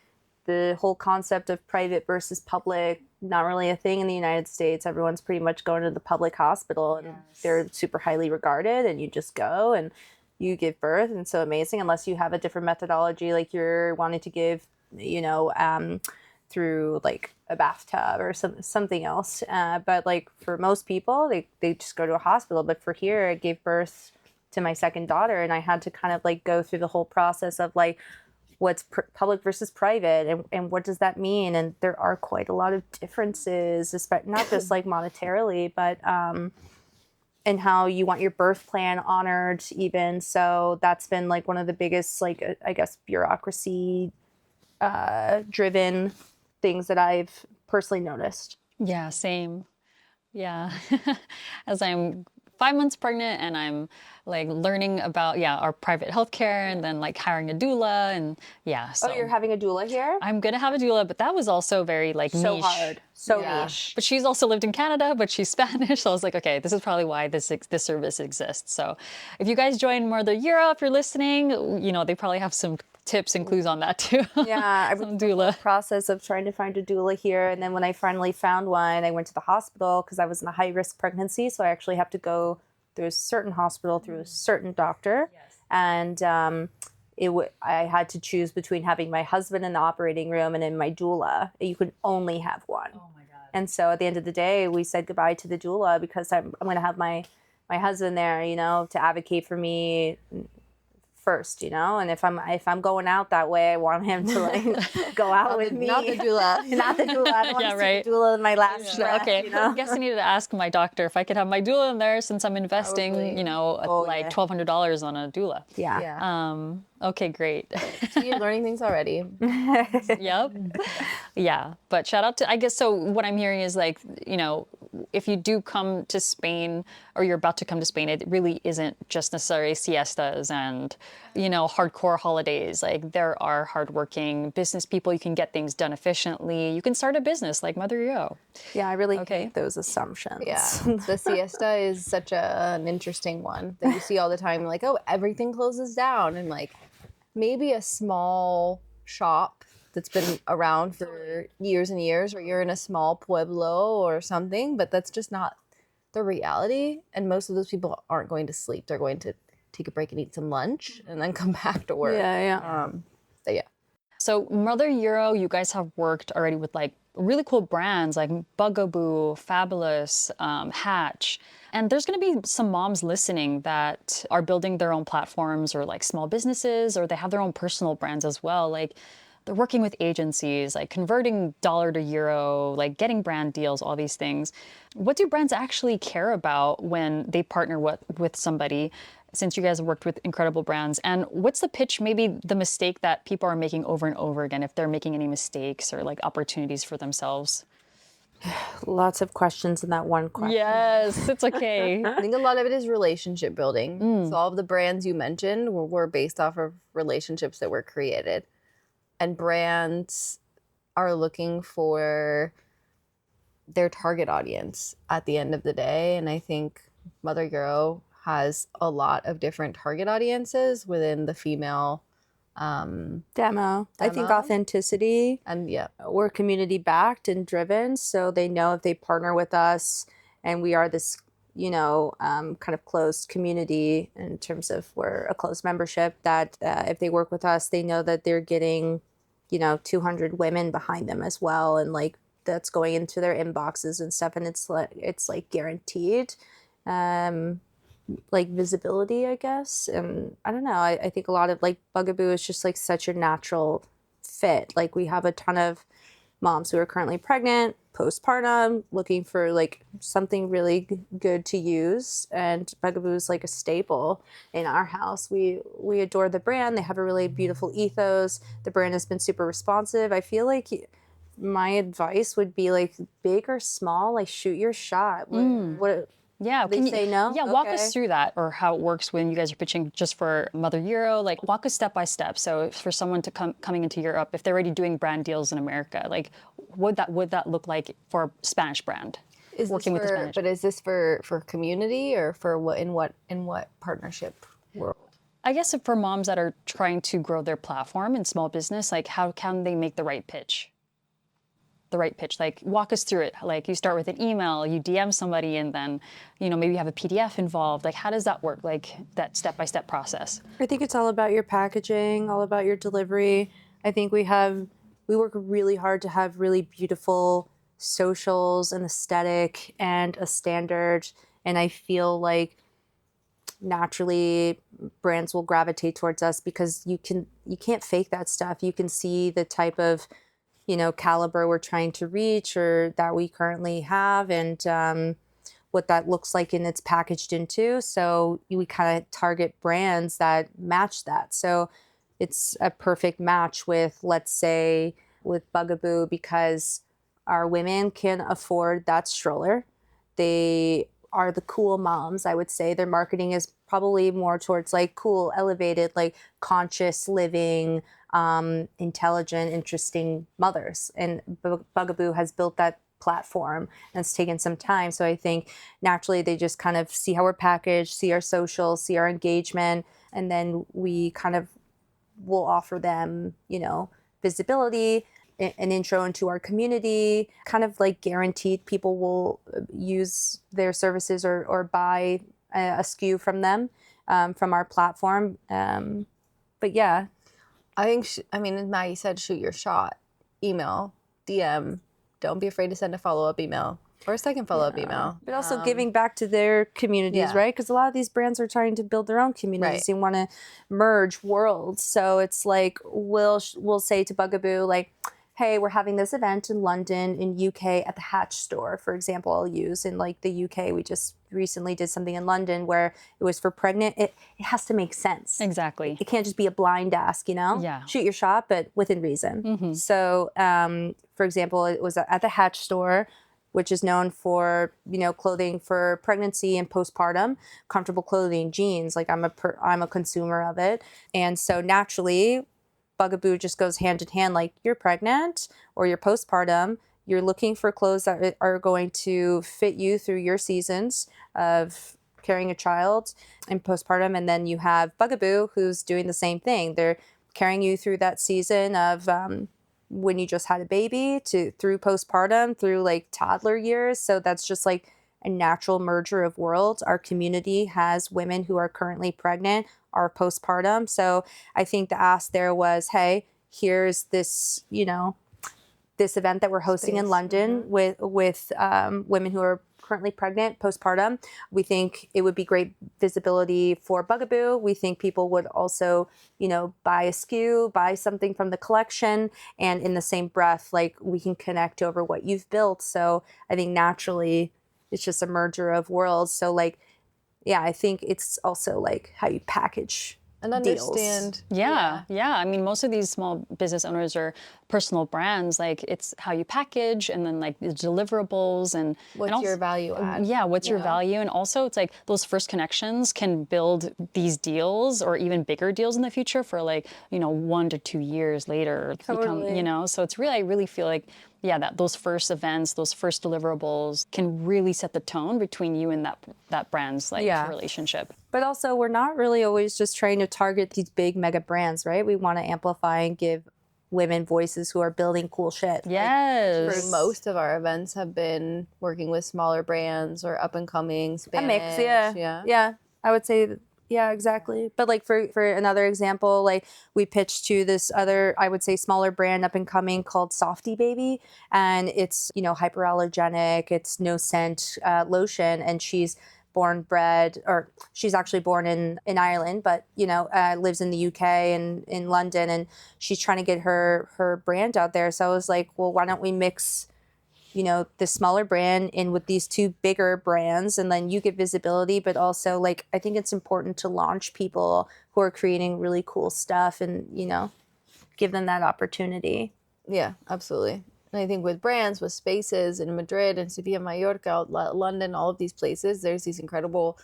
the whole concept of private versus public, not really a thing in the United States. Everyone's pretty much going to the public hospital and they're super highly regarded, and you just go and you give birth, and so amazing, unless you have a different methodology, like you're wanting to give, you know, through like a bathtub or something else. But like for most people, they just go to a hospital. But for here, I gave birth to my second daughter, and I had to kind of like go through the whole process of like what's public versus private, and what does that mean? And there are quite a lot of differences, not just like monetarily, but and how you want your birth plan honored even. So that's been like one of the biggest, like, I guess, bureaucracy driven things that I've personally noticed. Yeah, same. Yeah. As I'm 5 months pregnant, and I'm like learning about our private healthcare, and then like hiring a doula, and Oh, you're having a doula here? I'm gonna have a doula, but that was also very like So niche. hard. So Yeah. niche. But she's also lived in Canada, but she's Spanish. So I was like, okay, this is probably why this service exists. So if you guys join MotherEuro, if you're listening, they probably have some tips and clues on that too. Yeah, I Some went through the doula. whole process of trying to find a doula here, and then when I finally found one, I went to the hospital because I was in a high risk pregnancy, so I actually have to go through a certain hospital through a certain doctor, and I had to choose between having my husband in the operating room and in my doula. You could only have one. Oh my God. And so at the end of the day, we said goodbye to the doula because I'm going to have my husband there, to advocate for me first, and if I'm going out that way, I want him to like go out with me. Not the doula. Not the doula. I don't want Yeah, to right. see the doula in my last breath, Okay. I guess I needed to ask my doctor if I could have my doula in there since I'm investing, Probably. like $1,200 on a doula. Yeah. Yeah. Okay, great. So you're learning things already. Yep. Yeah. But shout out to, I guess, so what I'm hearing is like, if you do come to Spain or you're about to come to Spain, it really isn't just necessarily siestas and, hardcore holidays. Like there are hardworking business people. You can get things done efficiently. You can start a business like MotherEuro. Yeah, I really hate those assumptions. Yeah. The siesta is such an interesting one that you see all the time. Like, oh, everything closes down. And like maybe a small shop that's been around for years and years, or you're in a small pueblo or something, but that's just not the reality. And most of those people aren't going to sleep. They're going to take a break and eat some lunch and then come back to work. Yeah. But yeah. So MotherEuro, you guys have worked already with like really cool brands like Bugaboo, Fabulous, Hatch. And there's going to be some moms listening that are building their own platforms or like small businesses, or they have their own personal brands as well. Like they're working with agencies, like converting dollar to euro, like getting brand deals, all these things. What do brands actually care about when they partner with somebody, since you guys have worked with incredible brands? And what's the pitch, maybe the mistake that people are making over and over again, if they're making any mistakes or like opportunities for themselves? Lots of questions in that one question. Yes, it's okay. I think a lot of it is relationship building. So all of the brands you mentioned were based off of relationships that were created. And brands are looking for their target audience at the end of the day. And I think MotherEuro has a lot of different target audiences within the female Demo. I think authenticity. and yeah. We're community backed and driven, so they know if they partner with us and we are this, kind of closed community in terms of we're a closed membership, that if they work with us, they know that they're getting, 200 women behind them as well. And like that's going into their inboxes and stuff. And it's like guaranteed. Like visibility, I guess. And I don't know, I think a lot of like Bugaboo is just like such a natural fit. Like we have a ton of moms who are currently pregnant, postpartum, looking for like something really good to use. And Bugaboo is like a staple in our house. We adore the brand. They have a really beautiful ethos. The brand has been super responsive. I feel like my advice would be like big or small, like shoot your shot. What Yeah, They say no? Yeah, walk Okay. us through that, or how it works when you guys are pitching just for MotherEuro. Like, walk us step by step. So, if for someone to coming into Europe, if they're already doing brand deals in America, like, would that look like for a Spanish brand? Is Working this with the for, Spanish. but is this for community or for what partnership world? I guess for moms that are trying to grow their platform in small business, like, how can they make the right pitch? Like, walk us through it. Like, you start with an email, you DM somebody, and then, maybe you have a PDF involved. Like, how does that work? Like, that step-by-step process. I think it's all about your packaging, all about your delivery. I think we work really hard to have really beautiful socials and aesthetic and a standard. And I feel like naturally brands will gravitate towards us because you can't fake that stuff. You can see the type of caliber we're trying to reach or that we currently have, and what that looks like and it's packaged into. So we kind of target brands that match that. So it's a perfect match with, let's say, with Bugaboo, because our women can afford that stroller. They are the cool moms, I would say. Their marketing is probably more towards like cool, elevated, like conscious living, intelligent, interesting mothers. And Bugaboo has built that platform, and it's taken some time. So I think naturally they just kind of see how we're packaged, see our social, see our engagement, and then we kind of will offer them, you know, visibility, an intro into our community, kind of like guaranteed people will use their services or buy a SKU from them, from our platform. But yeah. I think, I mean, as Maggie said, shoot your shot. Email, DM. Don't be afraid to send a follow-up email or a second follow-up email. But also giving back to their communities, right? Because a lot of these brands are trying to build their own communities. They want to merge worlds. So it's like, we'll say to Bugaboo, like, hey, we're having this event in London, in UK, at the Hatch store, for example, I'll use. In like the UK, we just recently did something in London where it was for pregnant. It has to make sense. Exactly. It can't just be a blind ask, you know? Yeah. Shoot your shot, but within reason. So, for example, it was at the Hatch store, which is known for, you know, clothing for pregnancy and postpartum, comfortable clothing, jeans. Like I'm a consumer of it. And so naturally, Bugaboo just goes hand in hand. Like, you're pregnant or you're postpartum, you're looking for clothes that are going to fit you through your seasons of carrying a child and postpartum. And then you have Bugaboo, who's doing the same thing. They're carrying you through that season of when you just had a baby through postpartum, through like toddler years. So that's just like a natural merger of worlds. Our community has women who are currently pregnant, are postpartum. So I think the ask there was, hey, here's this, you know, this event that we're hosting in London with women who are currently pregnant, postpartum. We think it would be great visibility for Bugaboo. We think people would also, you know, buy a SKU, buy something from the collection, and in the same breath, like, we can connect over what you've built. So I think naturally it's just a merger of worlds. So like, yeah, I think it's also like how you package and understand. deals. Yeah. I mean, most of these small business owners are personal brands. Like, it's how you package, and then like the deliverables, and What's your value add? Yeah, what's your value? And also, it's like those first connections can build these deals or even bigger deals in the future for like, you know, 1 to 2 years later. Totally. You know, so it's really, I really feel like, yeah, that those first events, those first deliverables can really set the tone between you and that brand's like relationship. But also, we're not really always just trying to target these big mega brands, right? We want to amplify and give women voices who are building cool shit. Yes. For most of our events have been working with smaller brands or up and coming Spanish. A mix, yeah. I would say, yeah, exactly. But like for another example, like we pitched to this other, I would say, smaller brand up and coming called Softy Baby, and it's, you know, hyperallergenic. It's no scent lotion, and she's she's actually born in Ireland, but, you know, lives in the UK and in London, and she's trying to get her brand out there. So I was like, well, why don't we mix, you know, the smaller brand in with these two bigger brands, and then you get visibility, but also like, I think it's important to launch people who are creating really cool stuff and, you know, give them that opportunity. Yeah, absolutely. And I think with brands, with spaces in Madrid and Sevilla, Mallorca, London, all of these places, there's these incredible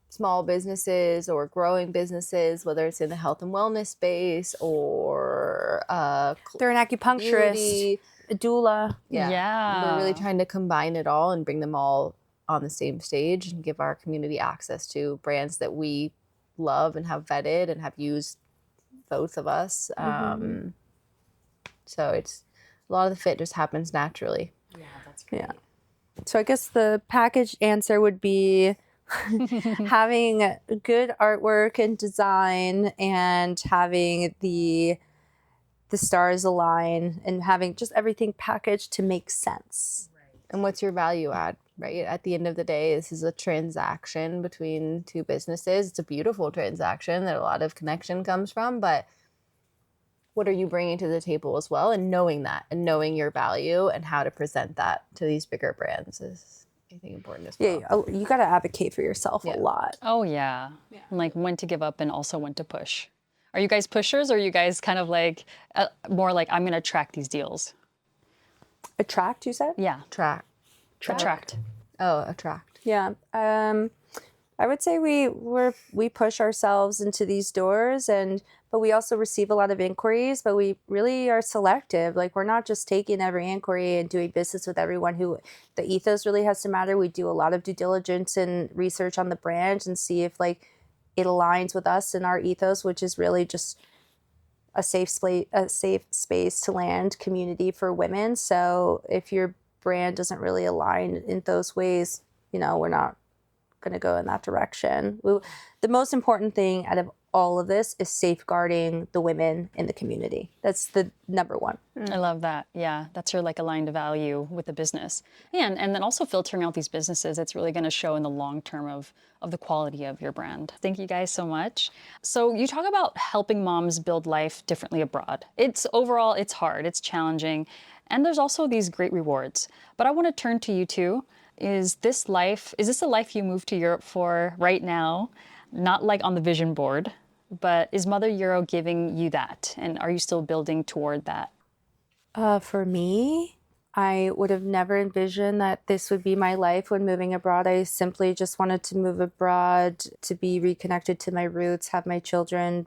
small businesses or growing businesses, whether it's in the health and wellness space or they're an acupuncturist, a doula. Yeah. We're really trying to combine it all and bring them all on the same stage and give our community access to brands that we love and have vetted and have used, both of us. So it's a lot of the fit just happens naturally. Yeah, that's great. Yeah. So I guess the package answer would be having good artwork and design, and having the stars align, and having just everything packaged to make sense. Right. And what's your value add, right? At the end of the day, this is a transaction between two businesses. It's a beautiful transaction that a lot of connection comes from, but what are you bringing to the table as well? And knowing that, and knowing your value and how to present that to these bigger brands is, I think, important as well. Yeah, you got to advocate for yourself a lot. Oh, yeah. And like when to give up and also when to push. Are you guys pushers, or are you guys kind of like more like, I'm going to attract these deals? Attract, you said? Yeah. Attract. Oh, attract. Yeah. I would say we push ourselves into these doors, but we also receive a lot of inquiries, but we really are selective. Like, we're not just taking every inquiry and doing business with everyone who the ethos really has to matter. We do a lot of due diligence and research on the brand and see if like it aligns with us and our ethos, which is really just a safe space to land community for women. So if your brand doesn't really align in those ways, we're not going to go in that direction. The most important thing out of all of this is safeguarding the women in the community. That's the number one. I love that. Yeah, that's your like aligned value with the business. Yeah, and then also filtering out these businesses, it's really going to show in the long term of the quality of your brand. Thank you guys so much. So you talk about helping moms build life differently abroad. It's overall, it's hard, it's challenging, and there's also these great rewards. But I want to turn to you two. Is this a life you moved to Europe for right now? Not like on the vision board, but is MotherEuro giving you that? And are you still building toward that? For me, I would have never envisioned that this would be my life when moving abroad. I simply just wanted to move abroad to be reconnected to my roots, have my children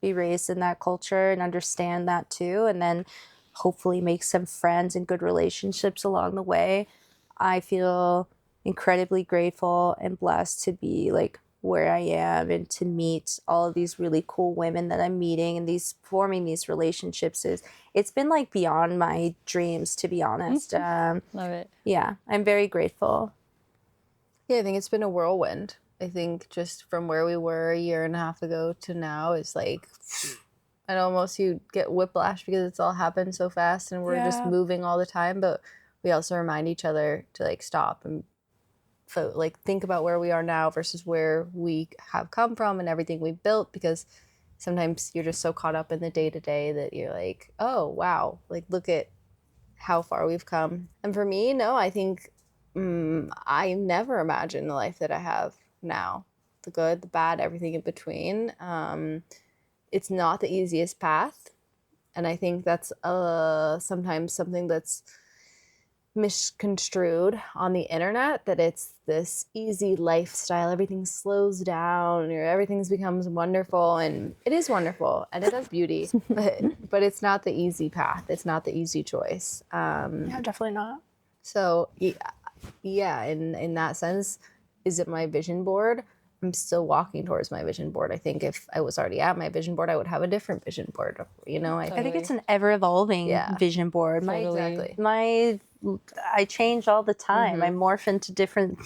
be raised in that culture and understand that too, and then hopefully make some friends and good relationships along the way. I feel incredibly grateful and blessed to be like where I am and to meet all of these really cool women that I'm meeting and forming these relationships. It's been like beyond my dreams, to be honest. Love it. Yeah, I'm very grateful. Yeah, I think it's been a whirlwind. I think just from where we were a year and a half ago to now is like, and almost you get whiplash because it's all happened so fast and we're just moving all the time. But we also remind each other to like stop and like think about where we are now versus where we have come from and everything we built, because sometimes you're just so caught up in the day-to-day that you're like, oh wow, like look at how far we've come. And for me, no, I think I never imagined the life that I have now, the good, the bad, everything in between. It's not the easiest path, and I think that's sometimes something that's misconstrued on the internet, that it's this easy lifestyle, everything slows down, or everything becomes wonderful, and it is wonderful and it has beauty, but it's not the easy path, it's not the easy choice. Yeah, definitely not. So yeah, in that sense, is it my vision board? I'm still walking towards my vision board. I think if I was already at my vision board, I would have a different vision board. I think it's an ever-evolving vision board. Exactly. I change all the time. I morph into different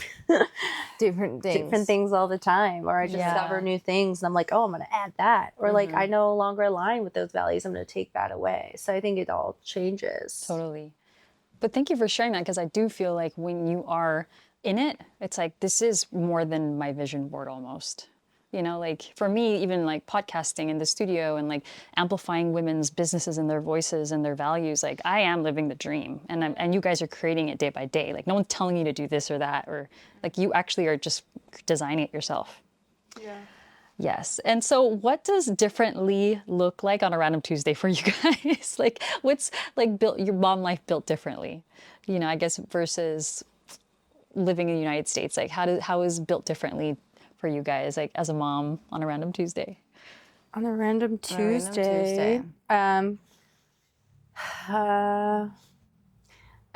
things all the time, or I discover new things and I'm like, oh, I'm going to add that, or like I no longer align with those values, I'm going to take that away. So I think it all changes. Totally. But thank you for sharing that, because I do feel like when you are in it, it's like, this is more than my vision board almost. Like for me, even like podcasting in the studio and like amplifying women's businesses and their voices and their values, like I am living the dream, and you guys are creating it day by day. Like no one's telling you to do this or that, or like you actually are just designing it yourself. Yeah. Yes. And so what does differently look like on a random Tuesday for you guys? Like what's like built your mom life built differently, I guess, versus living in the United States? Like how is built differently for you guys, like as a mom on a random Tuesday? On a random Tuesday. I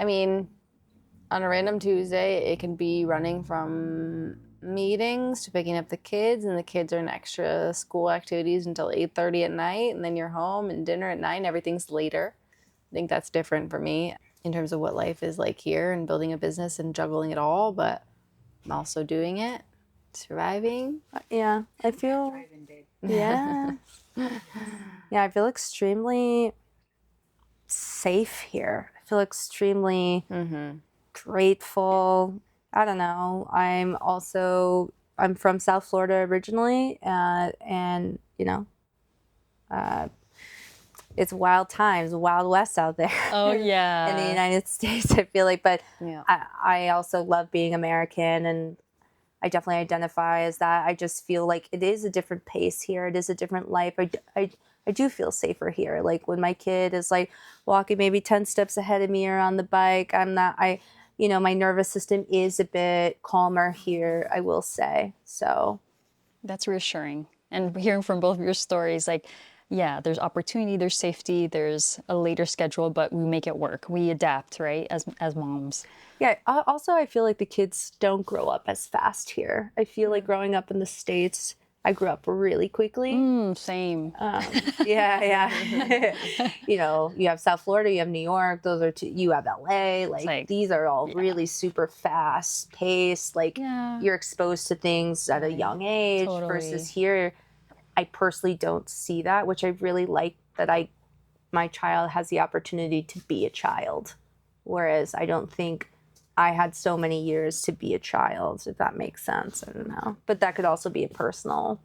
mean, on a random Tuesday, it can be running from meetings to picking up the kids, and the kids are in extra school activities until 8:30 at night, and then you're home and dinner at 9. Everything's later. I think that's different for me in terms of what life is like here and building a business and juggling it all, but I'm also doing it, surviving. Yeah, I feel, yeah. Yeah, I feel extremely safe here. I feel extremely grateful. I don't know. I'm from South Florida originally, and it's wild times, Wild West out there. Oh yeah. In the United States, I feel like, but Yeah. I also love being American, and I definitely identify as that. I just feel like it is a different pace here. It is a different life. I do feel safer here. Like when my kid is like walking maybe 10 steps ahead of me or on the bike, you know, my nervous system is a bit calmer here, I will say. So that's reassuring. And hearing from both of your stories, like, yeah, there's opportunity, there's safety, there's a later schedule, but we make it work. We adapt, right, as moms. yeah, also I feel like the kids don't grow up as fast here. I feel like growing up in the States, I grew up really quickly. Same. Yeah. You know, you have South Florida, you have New York, those are two, you have LA, like these are all really super fast paced. Like you're exposed to things at a young age versus here. I personally don't see that, which I really like that my child has the opportunity to be a child. Whereas I don't think I had so many years to be a child, if that makes sense. I don't know. But that could also be a personal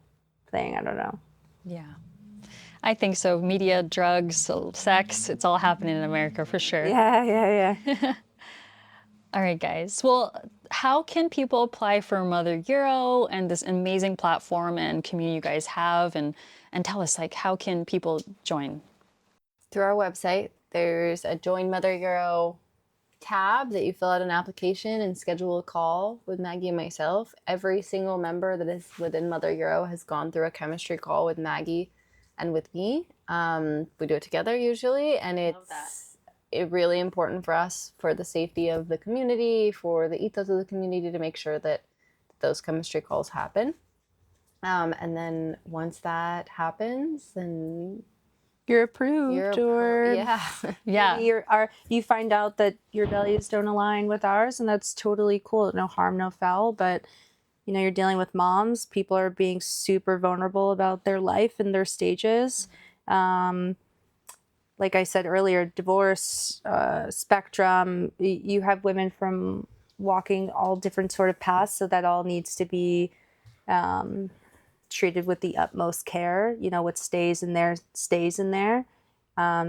thing. I don't know. Yeah. I think so. Media, drugs, sex, it's all happening in America for sure. Yeah. All right, guys. Well, how can people apply for MotherEuro and this amazing platform and community you guys have? And tell us, like, how can people join? Through our website, there's a Join MotherEuro tab that you fill out an application and schedule a call with Maggie and myself. Every single member that is within MotherEuro has gone through a chemistry call with Maggie and with me. We do it together usually, and it's really important for us, for the safety of the community, for the ethos of the community, to make sure that those chemistry calls happen. And then once that happens, then you're approved, you find out that your values don't align with ours, and that's totally cool. No harm, no foul. But you know, you're dealing with moms. People are being super vulnerable about their life and their stages. Like I said earlier, divorce spectrum. You have women from walking all different sort of paths, so that all needs to be treated with the utmost care. You know, what stays in there stays in there.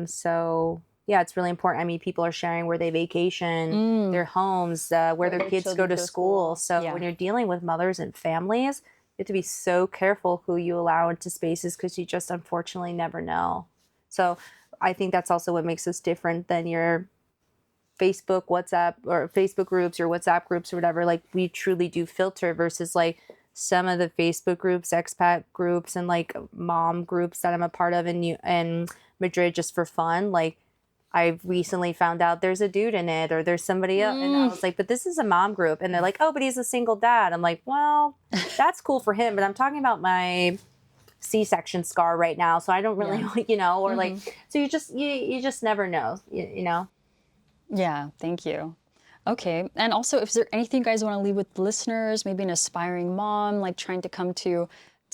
So yeah, it's really important. I mean, people are sharing where they vacation, their homes, where their kids go to school. So when you're dealing with mothers and families, you have to be so careful who you allow into spaces, because you just unfortunately never know. So I think that's also what makes us different than your Facebook, WhatsApp, or Facebook groups or WhatsApp groups or whatever. Like, we truly do filter, versus like some of the Facebook groups, expat groups, and like mom groups that I'm a part of in Madrid just for fun. Like, I recently found out there's a dude in it, or there's somebody else. And I was like, but this is a mom group. And they're like, oh, but he's a single dad. I'm like, well, that's cool for him, but I'm talking about my C-section scar right now. So I don't really, you know, or like, so you just never know, you know? Yeah, thank you. Okay. And also, if there anything you guys want to leave with listeners, maybe an aspiring mom, like trying to come to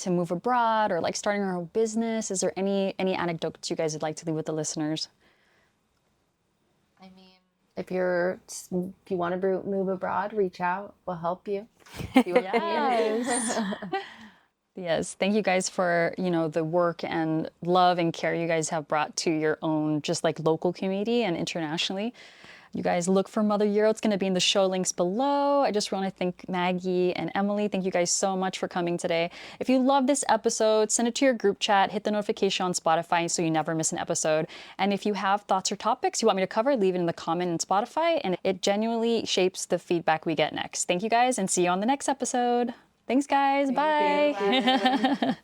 move abroad, or like starting her own business, is there any anecdotes you guys would like to leave with the listeners? I mean, if you want to move abroad, reach out. We'll help you. Yes. Thank you guys for, you know, the work and love and care you guys have brought to your own, just like local community and internationally. You guys look for MotherEuro. It's going to be in the show links below. I just want to thank Maggie and Emily. Thank you guys so much for coming today. If you love this episode, send it to your group chat, hit the notification on Spotify so you never miss an episode. And if you have thoughts or topics you want me to cover, leave it in the comment in Spotify, and it genuinely shapes the feedback we get next. Thank you guys, and see you on the next episode. Thanks, guys. Bye.